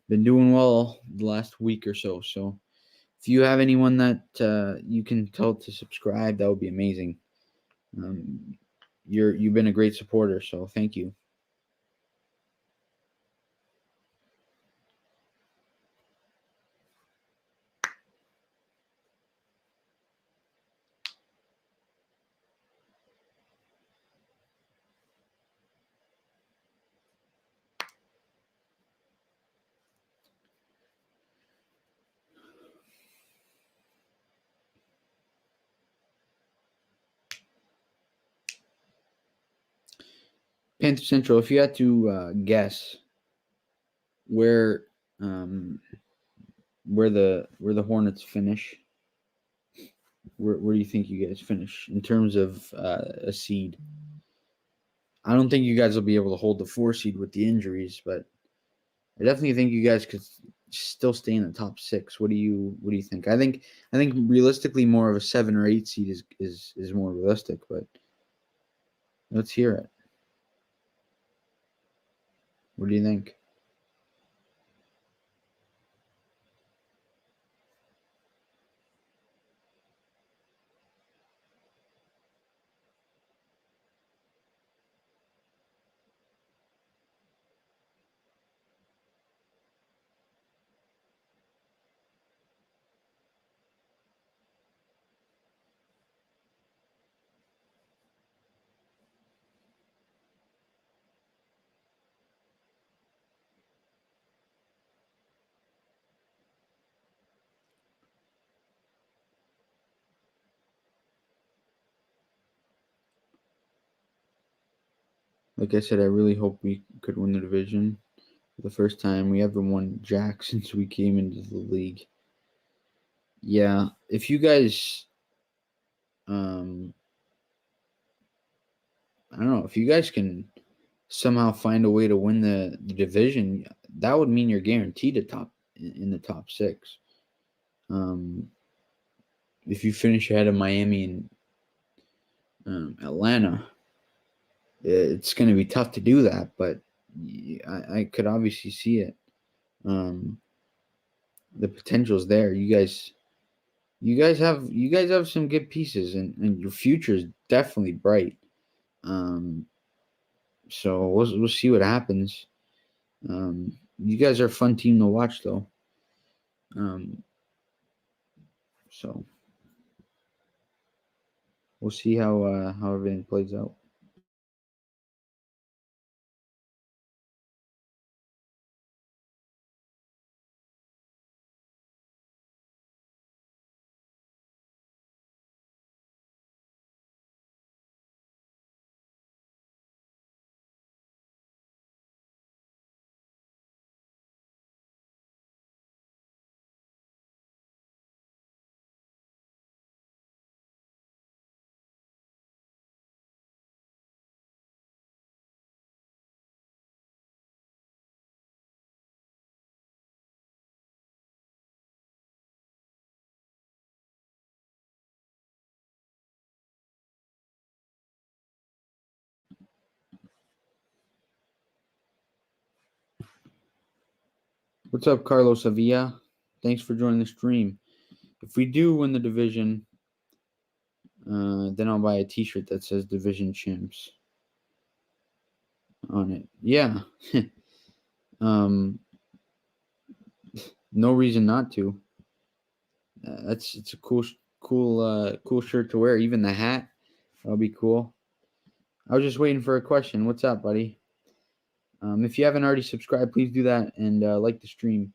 doing well the last week or so. So if you have anyone that you can tell to subscribe, that would be amazing. You've been a great supporter, so thank you. Panther Central. If you had to guess where um, where the Hornets finish, where do you think you guys finish in terms of a seed? I don't think you guys will be able to hold the 4 seed with the injuries, but I definitely think you guys could still stay in the top 6. What do you think? I think realistically more of a 7 or 8 seed is more realistic, but let's hear it. What do you think? Like I said, I really hope we could win the division for the first time. We haven't won jack since we came into the league. Yeah, if you guys, I don't know, if you guys can somehow find a way to win the division, that would mean you're guaranteed a top in the top 6. If you finish ahead of Miami and Atlanta, it's going to be tough to do that, but I could obviously see it. The potential's there. You guys have some good pieces, and your future is definitely bright. So we'll see what happens. You guys are a fun team to watch, though. So we'll see how everything plays out. What's up, Carlos Avilla? Thanks for joining the stream. If we do win the division, then I'll buy a T-shirt that says "Division Champs" on it. Yeah. No reason not to. It's a cool shirt to wear. Even the hat, that'll be cool. I was just waiting for a question. What's up, buddy? If you haven't already subscribed, please do that and like the stream.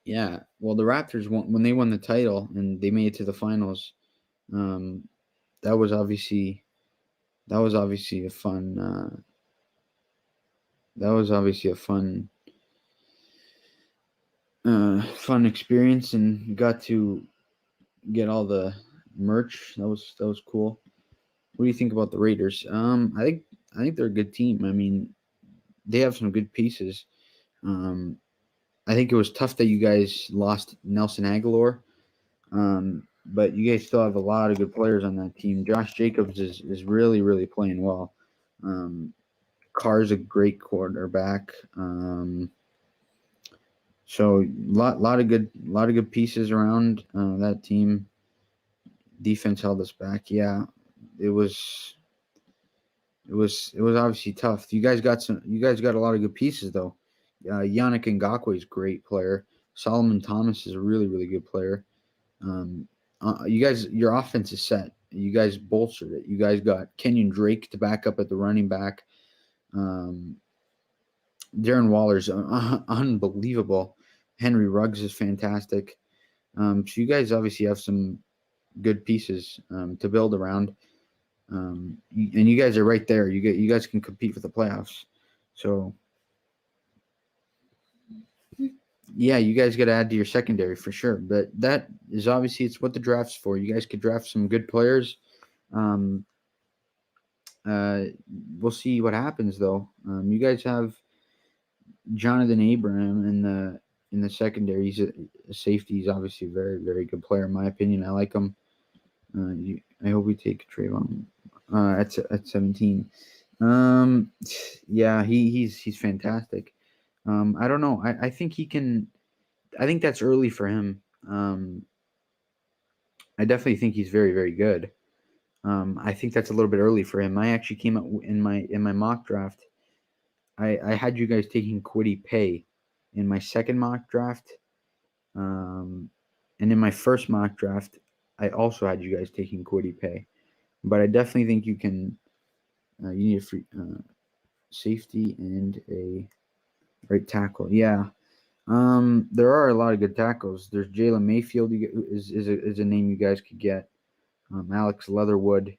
Yeah. Well, the Raptors when they won the title and they made it to the finals. That was obviously a fun. That was obviously a fun experience, and got to get all the merch. That was cool. What do you think about the Raiders? I think they're a good team. I mean, they have some good pieces. I think it was tough that you guys lost Nelson Aguilar, but you guys still have a lot of good players on that team. Josh Jacobs is really playing well. Carr's a great quarterback. So lot of good pieces around that team. Defense held us back. Yeah, it was obviously tough. You guys got a lot of good pieces though. Yannick Ngakoue is a great player. Solomon Thomas is a really good player. You guys, your offense is set. You guys bolstered it. You guys got Kenyon Drake to back up at the running back. Darren Waller's unbelievable. Henry Ruggs is fantastic. So you guys obviously have some good pieces to build around. And you guys are right there. You guys can compete for the playoffs. So yeah, you guys got to add to your secondary for sure. But that is obviously it's what the draft's for. You guys could draft some good players. We'll see what happens though. You guys have Jonathan Abraham in the secondary. He's a safety. He's obviously a very good player in my opinion. I like him. I hope we take Trayvon at 17. Yeah, he's fantastic. I don't know. I think he can. I think that's early for him. I definitely think he's very good. I think that's a little bit early for him. I actually came up in my mock draft. I had you guys taking Kwity Paye in my second mock draft, and in my first mock draft, I also had you guys taking Kwity Paye. But I definitely think you can. You need a free safety and a right tackle. Yeah. There are a lot of good tackles. There's Jalen Mayfield is a name you guys could get. Alex Leatherwood.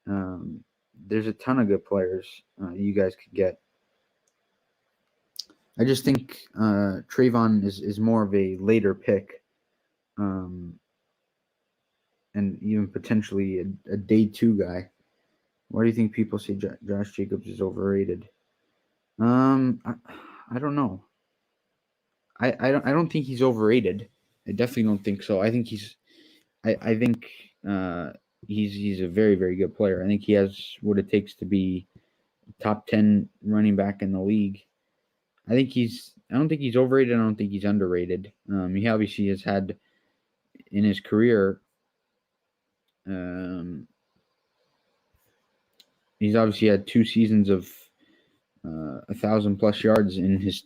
There's a ton of good players you guys could get. I just think Trayvon is more of a later pick, and even potentially a day 2 guy. Why do you think people say Josh Jacobs is overrated? I don't know. I don't think he's overrated. I definitely don't think so. I think he's a very good player. I think he has what it takes to be top 10 running back in the league. I don't think he's overrated. I don't think he's underrated. He obviously has had in his career. He's obviously had 2 seasons of 1,000+ yards in his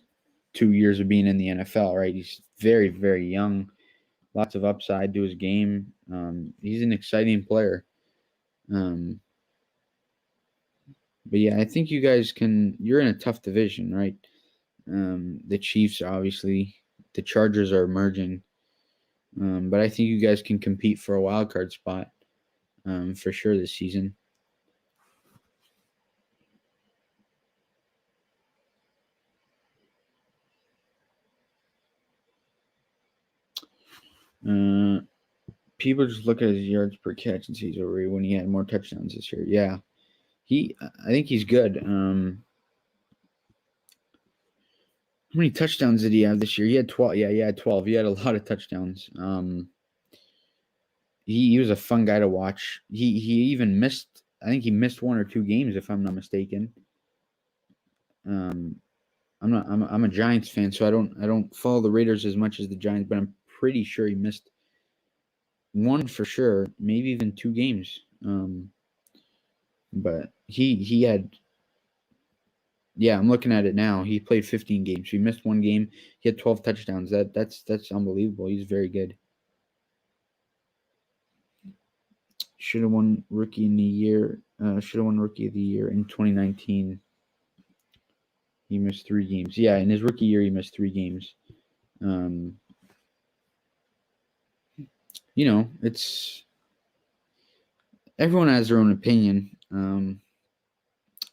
2 years of being in the NFL. Right, he's very young. lots of upside to his game. He's an exciting player. But yeah, I think you guys can. You're in a tough division, right? The Chiefs, obviously, the Chargers are emerging, but I think you guys can compete for a wild card spot for sure this season. People just look at his yards per catch and see he's overrated when he had more touchdowns this year. Yeah, I think he's good. How many touchdowns did he have this year? He had 12. Yeah, he had 12. He had a lot of touchdowns. He was a fun guy to watch. He even missed. I think he missed 1 or 2 games, if I'm not mistaken. I'm a Giants fan, so I don't follow the Raiders as much as the Giants, but I'm pretty sure he missed one for sure, maybe even 2 games. But he had. Yeah, I'm looking at it now. He played 15 games. He missed 1 game. He had 12 touchdowns. That's unbelievable. He's very good. Should have won Rookie in the Year. Should have won Rookie of the Year in 2019. He missed 3 games. Yeah, in his rookie year, he missed 3 games. It's everyone has their own opinion.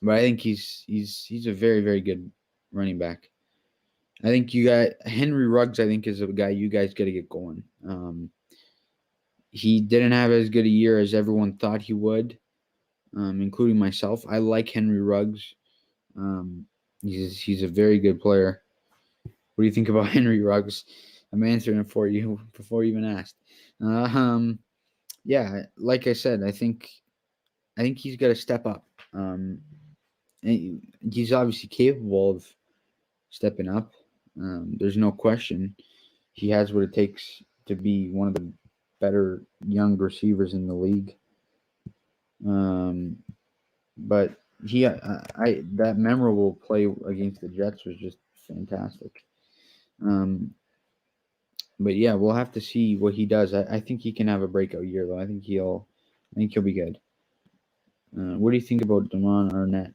But I think he's a very, very good running back. I think you got Henry Ruggs. I think is a guy you guys got to get going. He didn't have as good a year as everyone thought he would, including myself. I like Henry Ruggs. He's a very good player. What do you think about Henry Ruggs? I'm answering it for you before you even asked. Yeah, like I said, I think he's got to step up. He's obviously capable of stepping up. There's no question. He has what it takes to be one of the better young receivers in the league. But that memorable play against the Jets was just fantastic. But yeah, we'll have to see what he does. I think he can have a breakout year though. I think he'll be good. What do you think about Damon Arnett?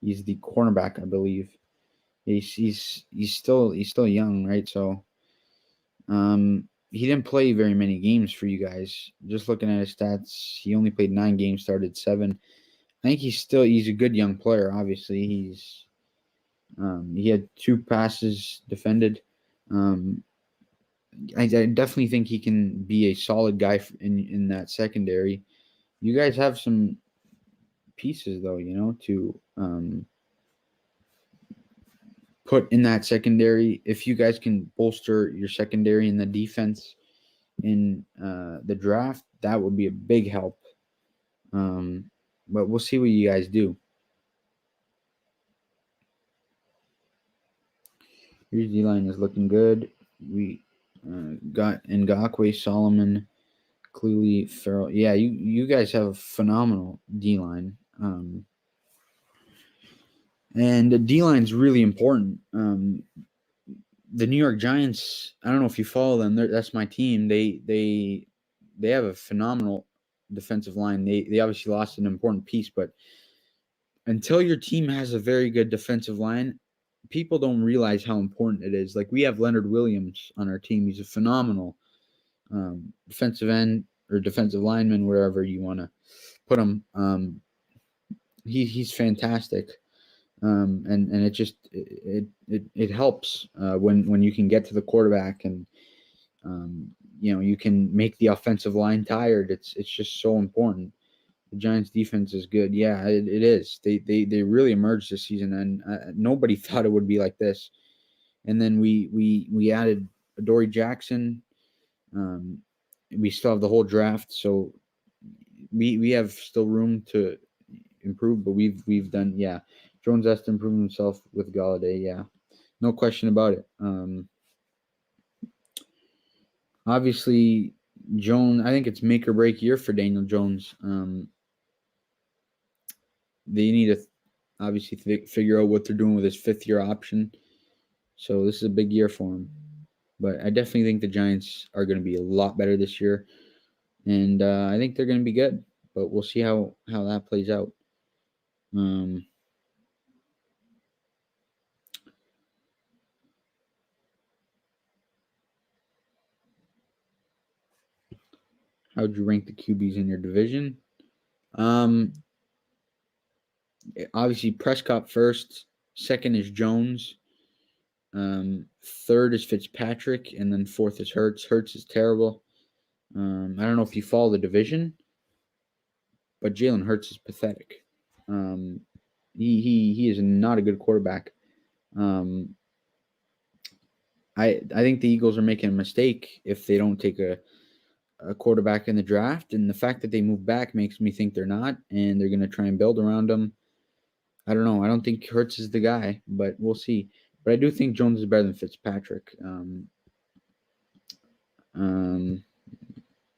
He's the cornerback, I believe. He's still young, right? So, he didn't play very many games for you guys. Just looking at his stats, he only played 9 games, started 7. I think he's a good young player. Obviously, he had 2 passes defended. I definitely think he can be a solid guy in that secondary. You guys have some pieces though, to put in that secondary. If you guys can bolster your secondary and the defense in the draft, that would be a big help. But we'll see what you guys do. Your D-line is looking good. We got Ngakwe, Solomon, Clearly Farrell. Yeah, you guys have a phenomenal D-line. And the D-line is really important. The New York Giants, I don't know if you follow them. That's my team. They have a phenomenal defensive line. They obviously lost an important piece, but until your team has a very good defensive line, people don't realize how important it is. Like we have Leonard Williams on our team. He's a phenomenal defensive end or defensive lineman, wherever you want to put him. He's fantastic. And it just it helps when you can get to the quarterback and you can make the offensive line tired. It's just so important. The Giants' defense is good. Yeah, it is. They really emerged this season, and nobody thought it would be like this. And then we added Adoree Jackson. We still have the whole draft, so we have still room to improve. But we've done Jones has to improve himself with Galladay. Yeah, no question about it. Obviously, Jones. I think it's make or break year for Daniel Jones. They need to obviously figure out what they're doing with his 5th-year option. So this is a big year for him. But I definitely think the Giants are going to be a lot better this year, and I think they're going to be good. But we'll see how that plays out. How would you rank the QBs in your division? Obviously Prescott first, second is Jones, third is Fitzpatrick, and then fourth is Hurts. Hurts is terrible. I don't know if you follow the division, but Jalen Hurts is pathetic. He is not a good quarterback. I think the Eagles are making a mistake if they don't take a quarterback in the draft, and the fact that they move back makes me think they're not, and they're going to try and build around him. I don't know. I don't think Hurts is the guy, but we'll see. But I do think Jones is better than Fitzpatrick.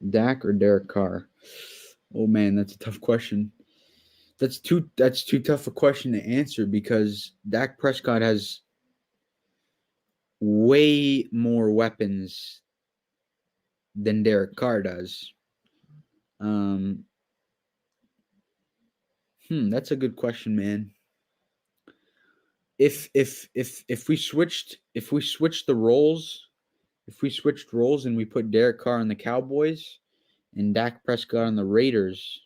Dak or Derek Carr? Oh man, that's a tough question. That's too tough a question to answer because Dak Prescott has way more weapons than Derek Carr does. That's a good question, man. If we switched the roles, if we switched roles and we put Derek Carr on the Cowboys and Dak Prescott on the Raiders,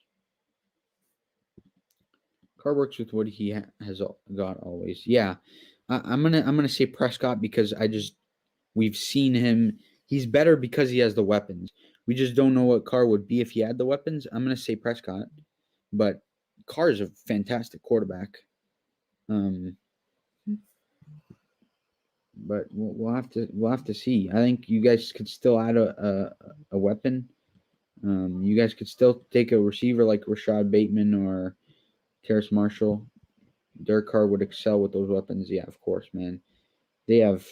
Carr works with what he has got always. Yeah, I'm gonna say Prescott because we've seen him. He's better because he has the weapons. We just don't know what Carr would be if he had the weapons. I'm gonna say Prescott, but Carr is a fantastic quarterback. But we'll have to see. I think you guys could still add a weapon. You guys could still take a receiver like Rashad Bateman or Terrace Marshall. Derek Carr would excel with those weapons. Yeah, of course, man. They have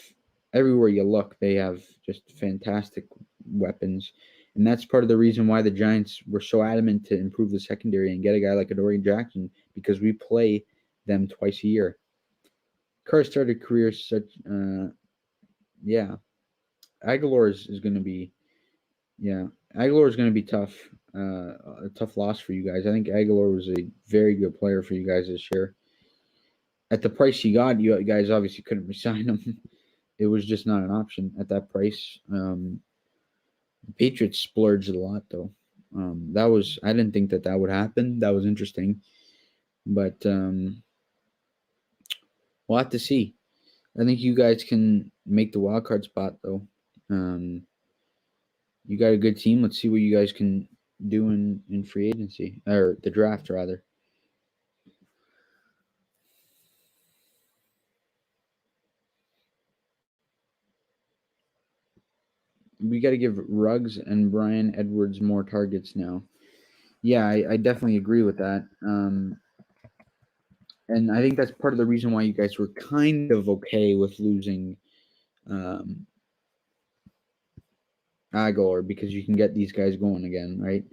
everywhere you look. They have just fantastic weapons, and that's part of the reason why the Giants were so adamant to improve the secondary and get a guy like Adoree Jackson because we play them twice a year. Carr started career such, yeah. Aguilar is going to be, yeah. Aguilar is going to be tough, a tough loss for you guys. I think Aguilar was a very good player for you guys this year. At the price he got, you guys obviously couldn't resign him. It was just not an option at that price. Patriots splurged a lot though. I didn't think that would happen. That was interesting, but we'll have to see. I think you guys can make the wild card spot though. You got a good team. Let's see what you guys can do in free agency or the draft rather. We got to give Ruggs and Bryan Edwards more targets now. Yeah, I definitely agree with that. And I think that's part of the reason why you guys were kind of okay with losing Aguilar because you can get these guys going again, right?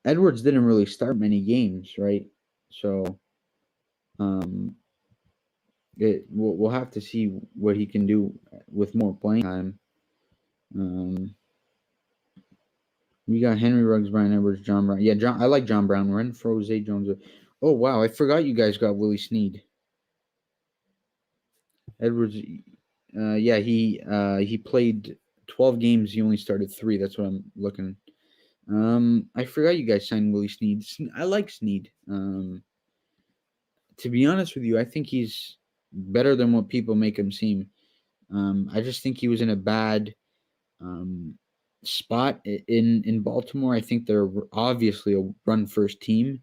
Edwards didn't really start many games, right? So we'll have to see what he can do with more playing time. We got Henry Ruggs, Bryan Edwards, John Brown. Yeah, I like John Brown. Renfro, Zay Jones. Oh wow, I forgot you guys got Willie Snead. Edwards, yeah, he played 12 games. He only started 3. That's what I'm looking. I forgot you guys signed Willie Snead. I like Snead. To be honest with you, I think he's better than what people make him seem. I just think he was in a bad spot in Baltimore. I think they're obviously a run first team,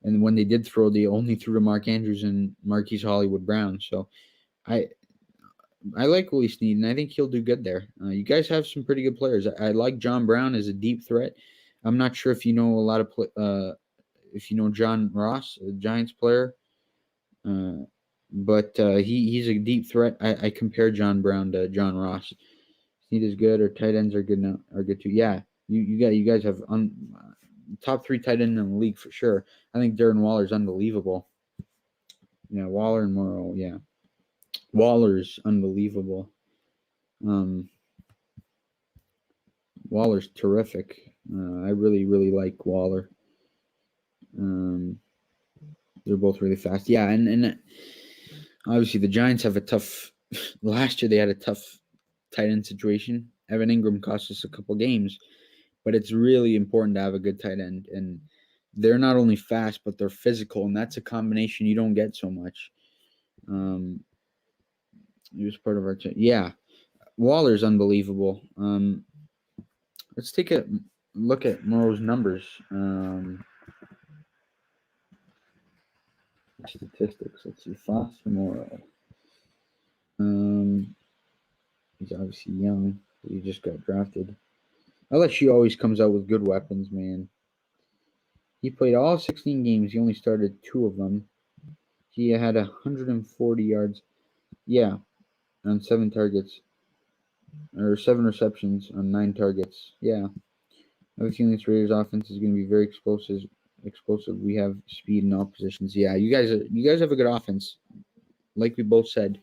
and when they did throw, they only threw to Mark Andrews and Marquise Hollywood Brown. So I like Willie Snead, and I think he'll do good there. You guys have some pretty good players. I like John Brown as a deep threat. I'm not sure if you know a lot of if you know John Ross, a Giants player, but he's a deep threat. I compare John Brown to John Ross. Snead is good, or tight ends are good now, are good too. Yeah, you guys have top 3 tight end in the league for sure. I think Darren Waller's unbelievable. Yeah, Waller and Morrow. Yeah. Waller's unbelievable. Waller's terrific. I really, really like Waller. They're both really fast. Yeah, and obviously the Giants have a tough. Last year they had a tough tight end situation. Evan Ingram cost us a couple games, but it's really important to have a good tight end, and they're not only fast but they're physical, and that's a combination you don't get so much. He was part of our team. Yeah, Waller's unbelievable. Let's take a look at Morrow's numbers. Statistics. Let's see. Fox Morrow. He's obviously young. He just got drafted. LSU always comes out with good weapons, man. He played all 16 games. He only started 2 of them. He had 140 yards. Yeah, on 7 targets. Or 7 receptions on 9 targets. Yeah. I have a feeling this Raiders offense is going to be very explosive. We have speed in all positions. Yeah, you guys have a good offense, like we both said.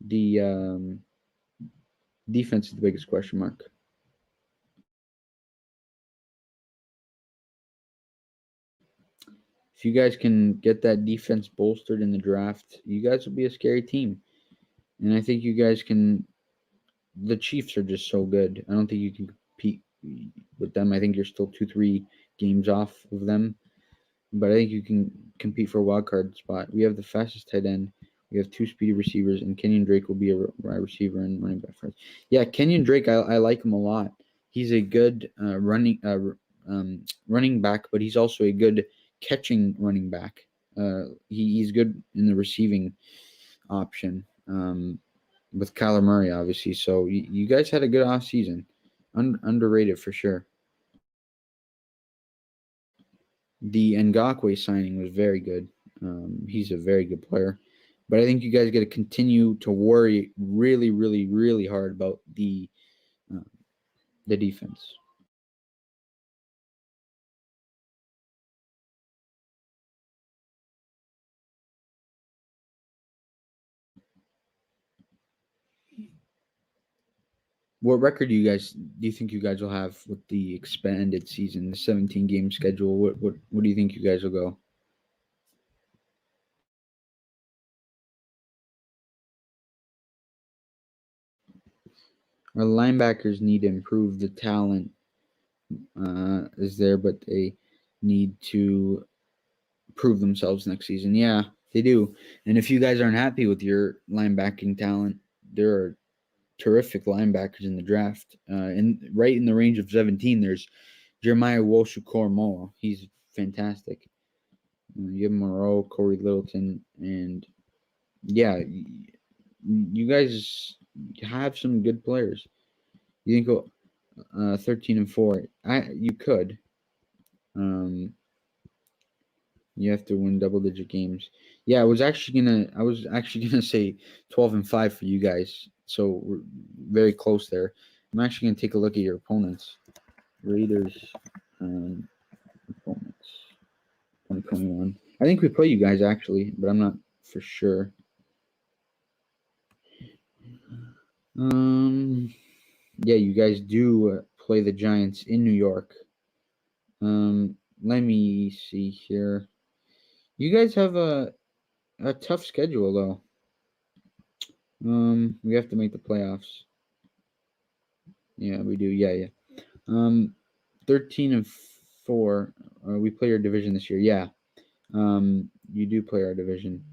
The defense is the biggest question mark. If you guys can get that defense bolstered in the draft, you guys will be a scary team. And I think you guys can. The Chiefs are just so good. I don't think you can compete with them. I think you're still 2-3 games off of them. But I think you can compete for a wild card spot. We have the fastest tight end. We have 2 speedy receivers, and Kenyon Drake will be a wide receiver and running back for us. Yeah, Kenyon Drake, I like him a lot. He's a good running back, but he's also a good catching running back. He's good in the receiving option with Kyler Murray, obviously. So you guys had a good off season. Underrated for sure. The Ngakwe signing was very good. He's a very good player. But I think you guys got to continue to worry really, really, really hard about the defense. What record do you think you guys will have with the expanded season, the 17 game schedule? What do you think you guys will go? Our linebackers need to improve. The talent is there, but they need to prove themselves next season. Yeah, they do. And if you guys aren't happy with your linebacking talent, there are terrific linebackers in the draft. And right in the range of 17, there's Jeremiah Wolshu-Koromoa. He's fantastic. You have Moreau, Corey Littleton, and yeah, you guys have some good players. You think go 13-4? You could. You have to win double-digit games. Yeah, I was actually gonna say 12-5 for you guys. So we're very close there. I'm actually gonna take a look at your opponents. Raiders opponents 2021. I think we play you guys actually, but I'm not for sure. Yeah, you guys do play the Giants in New York. Let me see here. You guys have a tough schedule though. We have to make the playoffs. Yeah, we do. Yeah. 13-4. We play our division this year. Yeah. You do play our division.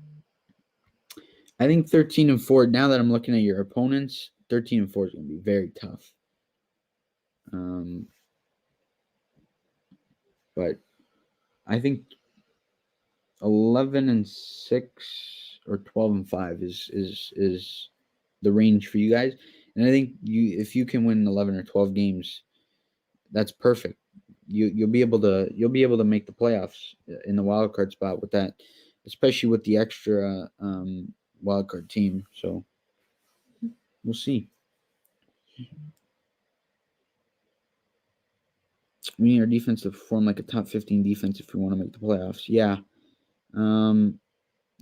I think 13-4. Now that I'm looking at your opponents, 13-4 is going to be very tough. But I think 11-6 or 12-5 is the range for you guys. And I think if you can win 11 or 12 games, that's perfect. You'll be able to make the playoffs in the wild card spot with that, especially with the extra wild card team. So we'll see. We need our defense to perform like a top 15 defense if we want to make the playoffs. Yeah.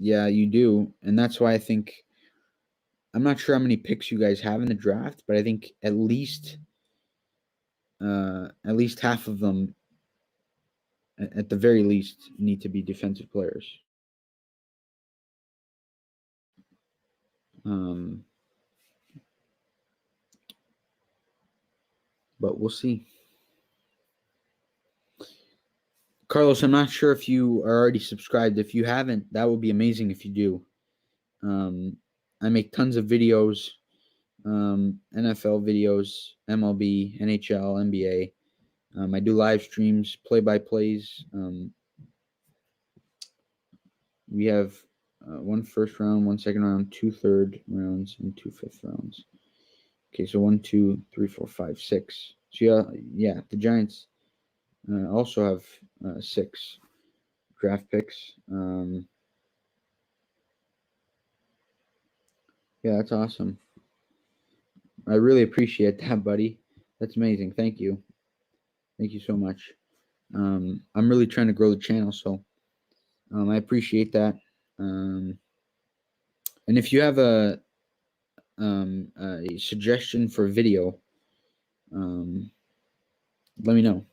Yeah, you do. And that's why I think I'm not sure how many picks you guys have in the draft, but I think at least half of them, at the very least, need to be defensive players. But we'll see. Carlos, I'm not sure if you are already subscribed. If you haven't, that would be amazing if you do. I make tons of videos, NFL videos, MLB, NHL, NBA. I do live streams, play-by-plays. We have 1 first round, 1 second round, 2 third rounds, and 2 fifth rounds. Okay, so 1, 2, 3, 4, 5, 6. So yeah, the Giants also have 6 draft picks. Yeah, that's awesome. I really appreciate that, buddy. That's amazing. Thank you. Thank you so much. I'm really trying to grow the channel, so I appreciate that. And if you have a suggestion for a video, let me know.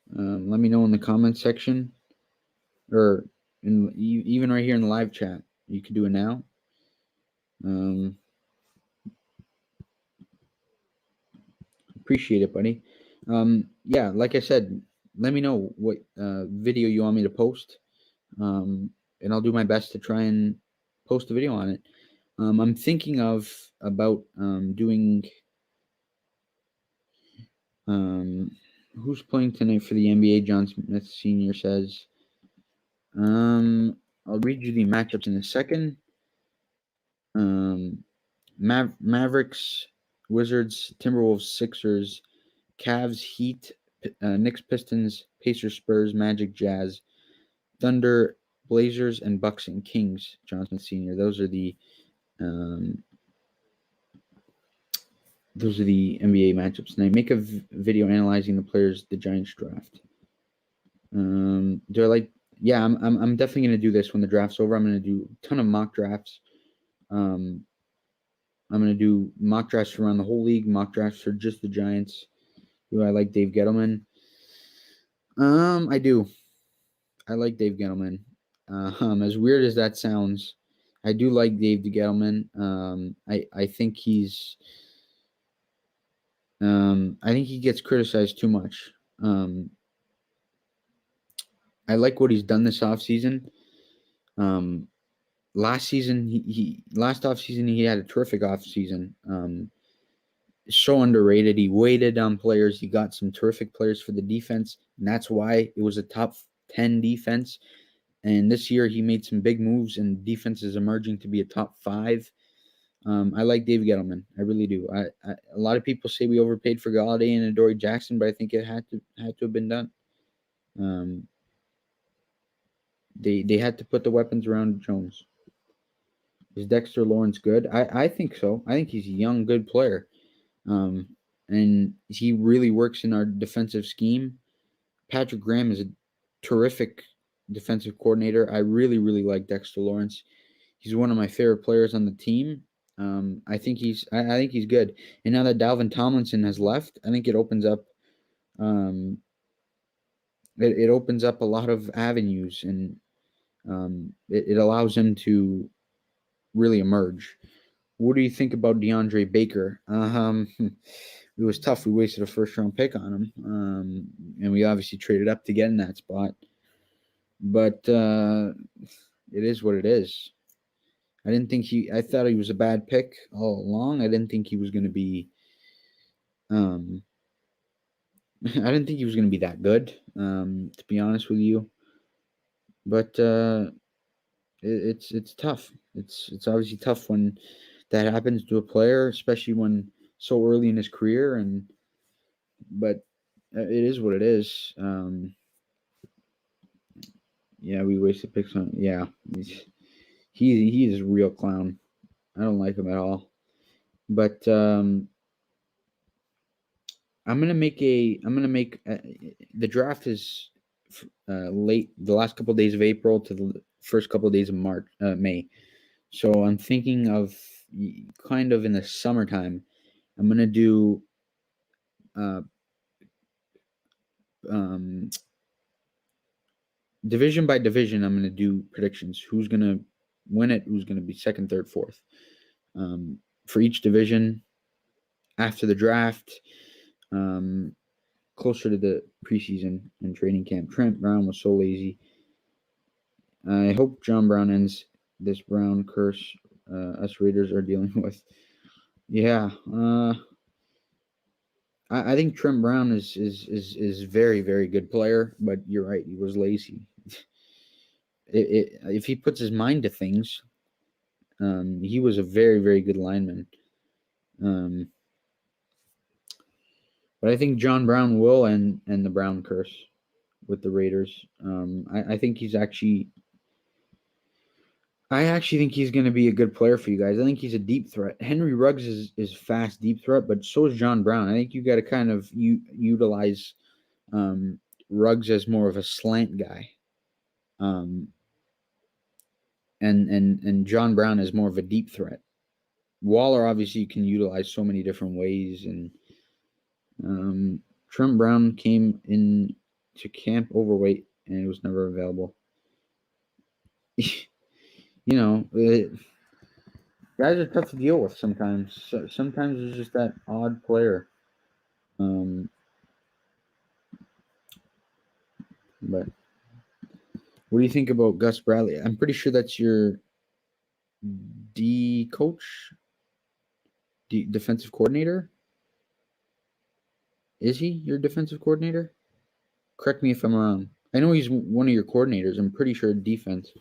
Let me know in the comments section, or even right here in the live chat. You can do it now. Appreciate it, buddy. Yeah, like I said, let me know what video you want me to post, and I'll do my best to try and post a video on it. I'm thinking about doing. Who's playing tonight for the NBA? John Smith Sr. says. I'll read you the matchups in a second. Mavericks, Wizards, Timberwolves, Sixers, Cavs, Heat, Knicks, Pistons, Pacers, Spurs, Magic, Jazz, Thunder, Blazers, and Bucks and Kings. John Smith Sr. Those are the NBA matchups tonight. Make a video analyzing the players the Giants draft. Do I like? Yeah, I'm definitely gonna do this when the draft's over. I'm gonna do a ton of mock drafts. I'm gonna do mock drafts around the whole league, mock drafts for just the Giants. Do I like Dave Gettleman? I do. I like Dave Gettleman. As weird as that sounds, I do like Dave Gettleman. I think he's. I think he gets criticized too much. I like what he's done this offseason. Last season, last offseason, he had a terrific offseason. So underrated. He waited on players. He got some terrific players for the defense, and that's why it was a top 10 defense. And this year, he made some big moves, and defense is emerging to be a top 5. I like Dave Gettleman. I really do. A lot of people say we overpaid for Galladay and Adoree Jackson, but I think it had to have been done. They had to put the weapons around Jones. Is Dexter Lawrence good? I think so. I think he's a young, good player. And he really works in our defensive scheme. Patrick Graham is a terrific defensive coordinator. I really, really like Dexter Lawrence. He's one of my favorite players on the team. I think he's good. And now that Dalvin Tomlinson has left, I think it opens up it opens up a lot of avenues, and it allows him to really emerge. What do you think about DeAndre Baker? It was tough. We wasted a first-round pick on him, and we obviously traded up to get in that spot. But it is what it is. I thought he was a bad pick all along. I didn't think he was going to be. I didn't think he was going to be that good, to be honest with you. But it's tough. It's obviously tough when that happens to a player, especially when so early in his career. But it is what it is. Yeah, we wasted picks on. Yeah, he is a real clown. I don't like him at all. But I'm gonna make the draft is late, the last couple of days of April to the first couple of days of May. So I'm thinking of kind of in the summertime. I'm gonna do uh, um, division by division. I'm gonna do predictions. Who's gonna win it? Who's gonna be second, third, fourth? For each division after the draft. Closer to the preseason and training camp. Trent Brown was so lazy. I hope John Brown ends this Brown curse us Raiders are dealing with. Yeah, I think Trent Brown is very, very good player, but you're right, he was lazy. If he puts his mind to things, he was a very, very good lineman. But I think John Brown will end the Brown curse with the Raiders. I think he's actually. I actually think he's going to be a good player for you guys. I think he's a deep threat. Henry Ruggs is fast deep threat, but so is John Brown. I think you got to kind of utilize Ruggs as more of a slant guy, and John Brown as more of a deep threat. Waller obviously you can utilize so many different ways, and Trent Brown came in to camp overweight and it was never available. Guys are tough to deal with sometimes. Sometimes it's just that odd player. But what do you think about Gus Bradley? I'm pretty sure that's your defensive coordinator. Is he your defensive coordinator? Correct me if I'm wrong. I know he's one of your coordinators. I'm pretty sure defense.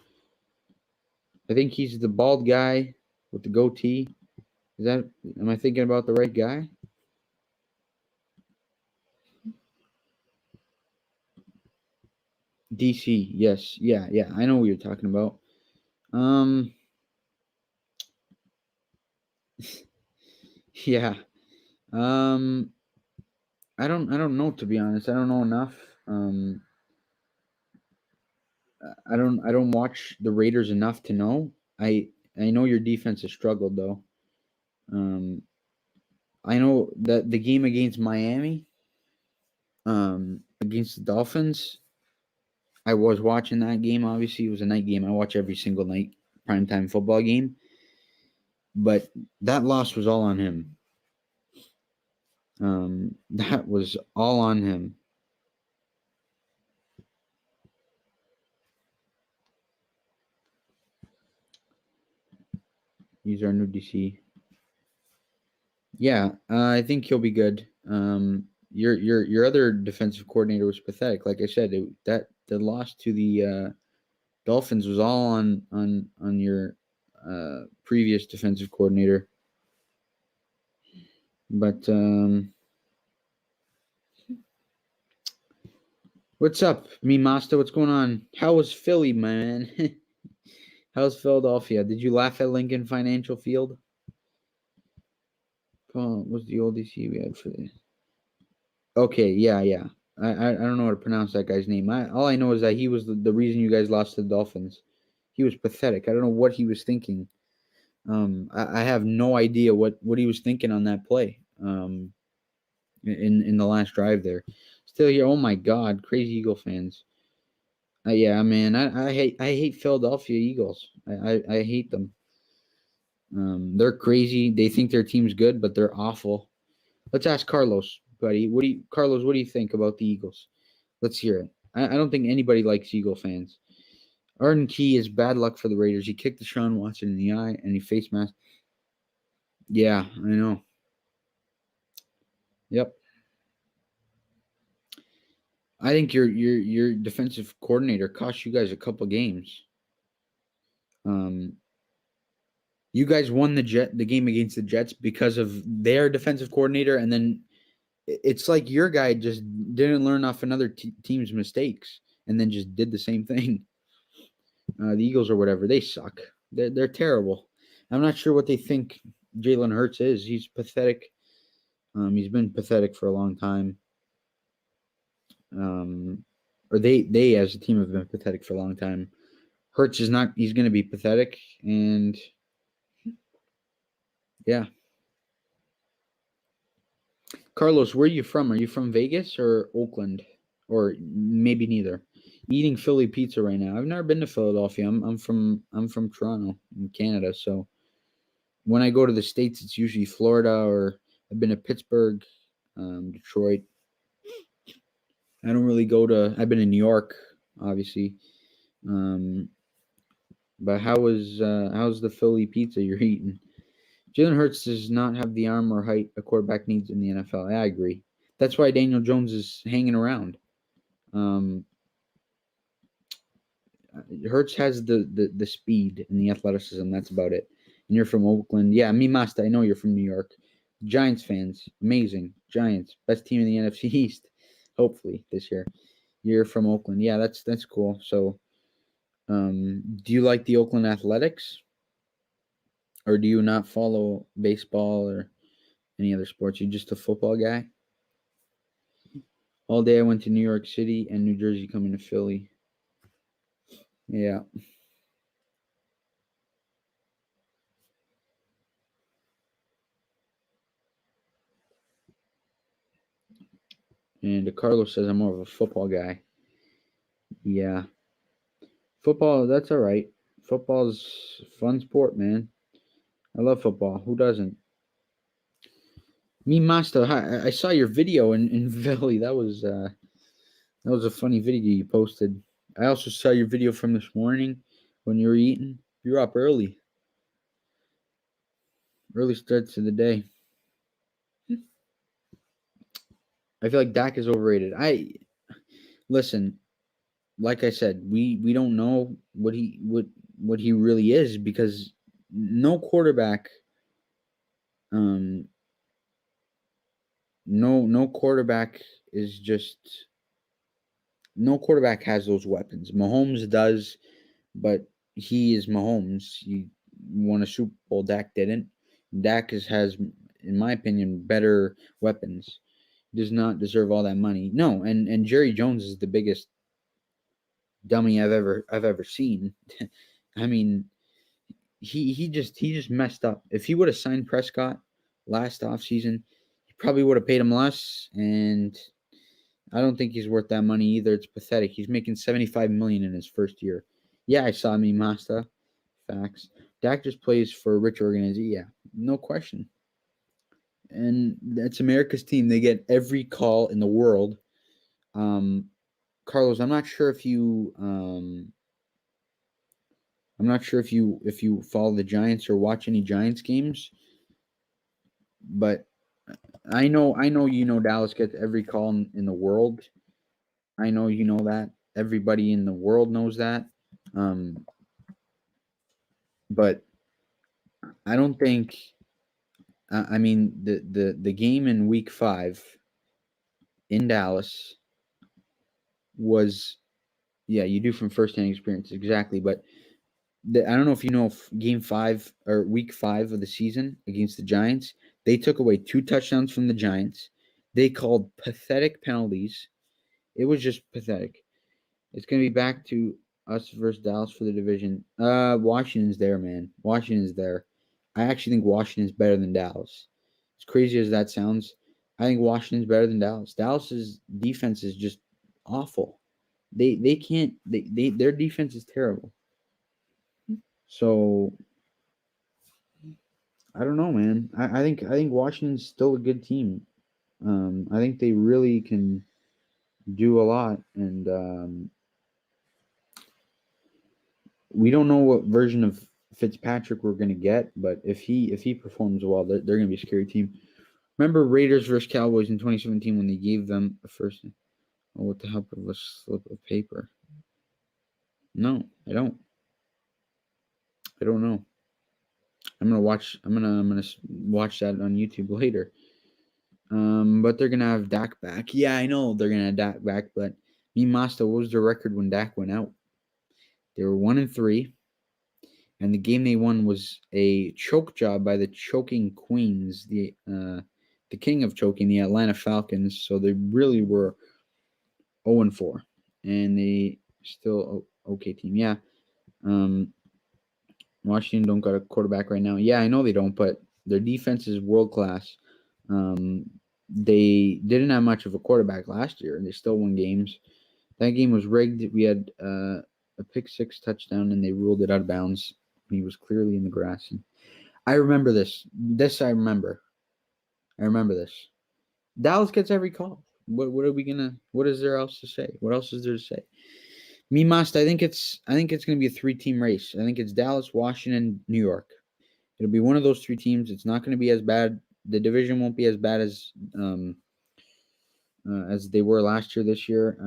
I think he's the bald guy with the goatee. Am I thinking about the right guy? DC, yes. Yeah. I know what you're talking about. Yeah. I don't know, to be honest. I don't know enough. I don't watch the Raiders enough to know. I know your defense has struggled though. I know that the game against Miami, against the Dolphins, I was watching that game. Obviously, it was a night game. I watch every single night primetime football game. But that loss was all on him. That was all on him. He's our new DC. Yeah, I think he'll be good. Your other defensive coordinator was pathetic. Like I said, the loss to the Dolphins was all on your previous defensive coordinator. But what's up, me Masta? What's going on? How was Philly, man? How's Philadelphia? Did you laugh at Lincoln Financial Field? Oh, what's the old DC we had for this? Okay, yeah. I don't know how to pronounce that guy's name. All I know is that he was the reason you guys lost to the Dolphins. He was pathetic. I don't know what he was thinking. I have no idea what he was thinking on that play. In the last drive there, still here. Oh my God, crazy Eagle fans. Yeah, man, I hate Philadelphia Eagles. I hate them. They're crazy. They think their team's good, but they're awful. Let's ask Carlos, buddy. Carlos? What do you think about the Eagles? Let's hear it. I don't think anybody likes Eagle fans. Arden Key is bad luck for the Raiders. He kicked Deshaun Watson in the eye and he face masked. Yeah, I know. Yep. I think your defensive coordinator cost you guys a couple games. You guys won the game against the Jets because of their defensive coordinator, and then it's like your guy just didn't learn off another team's mistakes and then just did the same thing. The Eagles or whatever, they suck. They're terrible. I'm not sure what they think Jalen Hurts is. He's pathetic. He's been pathetic for a long time. Or they as a team have been pathetic for a long time. Hurts is not. He's going to be pathetic, and yeah. Carlos, where are you from? Are you from Vegas or Oakland, or maybe neither? Eating Philly pizza right now. I've never been to Philadelphia. I'm from Toronto in Canada. So when I go to the States, it's usually Florida, or I've been to Pittsburgh, Detroit. I don't really go to. I've been in New York, obviously. Um, but how's the Philly pizza you're eating? Jalen Hurts does not have the arm or height a quarterback needs in the NFL. I agree. That's why Daniel Jones is hanging around. Um, Hurts has the speed and the athleticism. That's about it. And you're from Oakland. Yeah, me Masta. I know you're from New York. Giants fans. Amazing. Giants. Best team in the NFC East. Hopefully this year. You're from Oakland. Yeah, that's cool. So do you like the Oakland Athletics? Or do you not follow baseball or any other sports? You're just a football guy? All day I went to New York City and New Jersey coming to Philly. Yeah. And Carlos says I'm more of a football guy. Yeah. Football, that's all right. Football's fun sport, man. I love football. Who doesn't? Me Master, I saw your video in Philly. That was a funny video you posted. I also saw your video from this morning when you were eating. You're up early. Early start to the day. I feel like Dak is overrated. I listen, like I said, we don't know what he really is because no quarterback um no quarterback is just no quarterback has those weapons. Mahomes does, but he is Mahomes. He won a Super Bowl. Dak didn't. Dak has, in my opinion, better weapons. He does not deserve all that money. No, and Jerry Jones is the biggest dummy I've ever seen. I mean, he just messed up. If he would have signed Prescott last offseason, he probably would have paid him less, and I don't think he's worth that money either. It's pathetic. He's making $75 million in his first year. Yeah, I saw me Masta. Facts. Dak just plays for a rich organization. Yeah, no question. And that's America's team. They get every call in the world. Um, Carlos, I'm not sure if you follow the Giants or watch any Giants games, but I know Dallas gets every call in the world. I know you know that. Everybody in the world knows that. Um, but I don't think. I mean, the game in Week 5 in Dallas was, yeah, you do from firsthand experience exactly. But I don't know if you know if Game 5 or Week 5 of the season against the Giants, they took away 2 touchdowns from the Giants. They called pathetic penalties. It was just pathetic. It's gonna be back to us versus Dallas for the division. Washington's there, man. Washington's there. I actually think Washington's better than Dallas. As crazy as that sounds, I think Washington's better than Dallas. Dallas's defense is just awful. They can't their defense is terrible. So I don't know, man. I think Washington's still a good team. I think they really can do a lot, and we don't know what version of Fitzpatrick we're gonna get, but if he performs well, they're gonna be a scary team. Remember Raiders versus Cowboys in 2017 when they gave them a first? Oh, what the help of a slip of paper? No, I don't. I don't know. I'm gonna watch that on YouTube later. But they're gonna have Dak back. Yeah, I know they're gonna have Dak back, but me Masta, what was their record when Dak went out? They were 1-3. And the game they won was a choke job by the choking Queens. the king of choking, the Atlanta Falcons. So they really were 0-4, and they still okay team. Yeah. Washington don't got a quarterback right now. Yeah, I know they don't, but their defense is world class. They didn't have much of a quarterback last year, and they still won games. That game was rigged. We had a pick six touchdown, and they ruled it out of bounds. He was clearly in the grass. And I remember this. I remember. I remember this. Dallas gets every call. What are we gonna? What is there else to say? What else is there to say? Me must. I think it's gonna be a 3-team race. I think it's Dallas, Washington, New York. It'll be one of those 3 teams. It's not gonna be as bad. The division won't be as bad as they were last year. This year,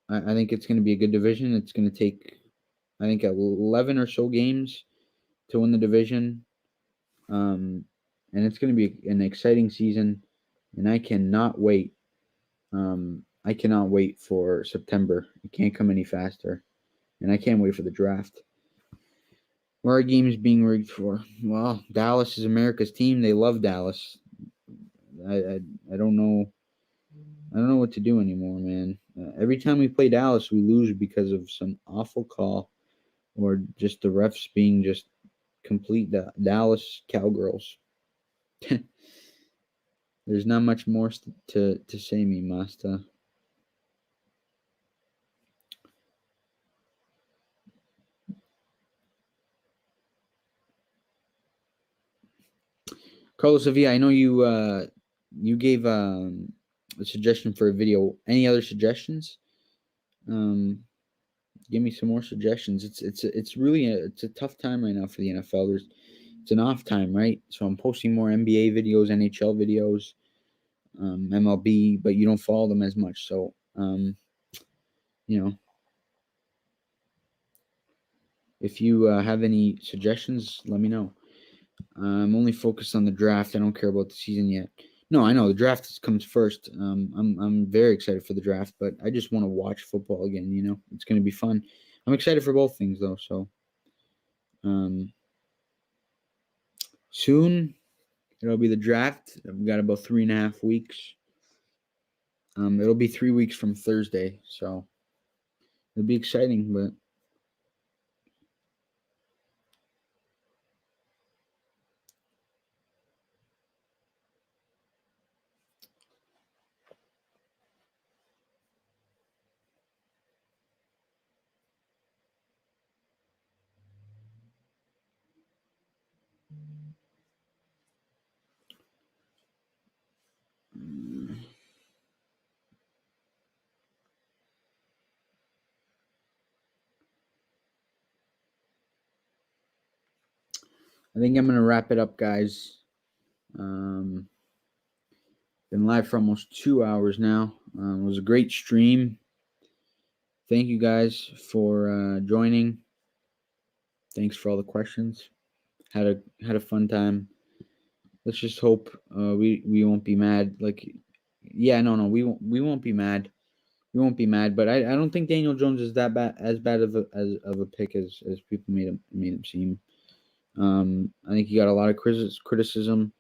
I think it's gonna be a good division. It's gonna take, I think, 11 or so games to win the division. And it's gonna be an exciting season, and I cannot wait. I cannot wait for September. It can't come any faster. And I can't wait for the draft. Where are games being rigged for? Well, Dallas is America's team. They love Dallas. I don't know. I don't know what to do anymore, man. Every time we play Dallas, we lose because of some awful call or just the refs being just complete Dallas cowgirls. There's not much more to say, me, Master. Carlos Avia, I know you gave a suggestion for a video. Any other suggestions? Give me some more suggestions. It's really it's a tough time right now for the NFL. It's an off time, right? So I'm posting more NBA videos, NHL videos, MLB, but you don't follow them as much. So if you have any suggestions, let me know. I'm only focused on the draft. I don't care about the season yet. No, I know the draft comes first. I'm very excited for the draft, but I just want to watch football again. It's going to be fun. I'm excited for both things though. So, soon it'll be the draft. We've got about 3.5 weeks. It'll be 3 weeks from Thursday, so it'll be exciting. But I think I'm going to wrap it up, guys. Been live for almost 2 hours now. It was a great stream. Thank you guys for joining. Thanks for all the questions. Had a fun time. Let's just hope we won't be mad. We won't be mad. We won't be mad. But I don't think Daniel Jones is that bad of a pick as people made him seem. I think he got a lot of criticism.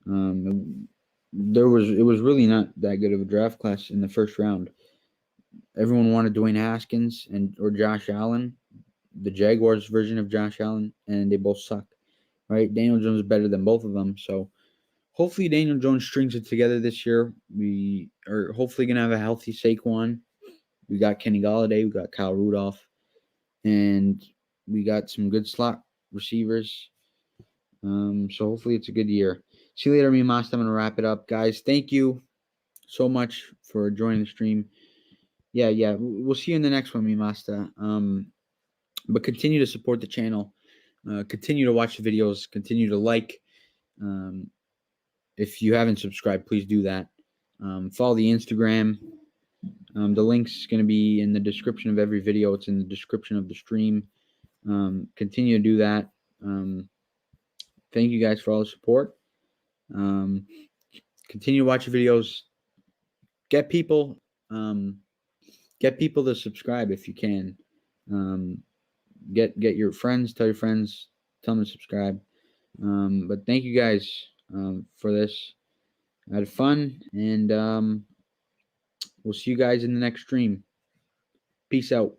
It was really not that good of a draft class in the first round. Everyone wanted Dwayne Haskins or Josh Allen, the Jaguars version of Josh Allen, and they both suck. Right? Daniel Jones is better than both of them. So hopefully Daniel Jones strings it together this year. We are hopefully going to have a healthy Saquon. We got Kenny Golladay. We got Kyle Rudolph. And we got some good slot receivers. So hopefully it's a good year. See you later, me, Mas. I'm going to wrap it up. Guys, thank you so much for joining the stream. Yeah. We'll see you in the next one, me, Master. But continue to support the channel. Continue to watch the videos. Continue to like. If you haven't subscribed, please do that. Follow the Instagram. The link's going to be in the description of every video. It's in the description of the stream. Continue to do that. Thank you guys for all the support. Continue to watch the videos. Get people to subscribe if you can. Get your friends, tell your friends, tell them to subscribe. But thank you guys. for this. I had fun, and we'll see you guys in the next stream. Peace out.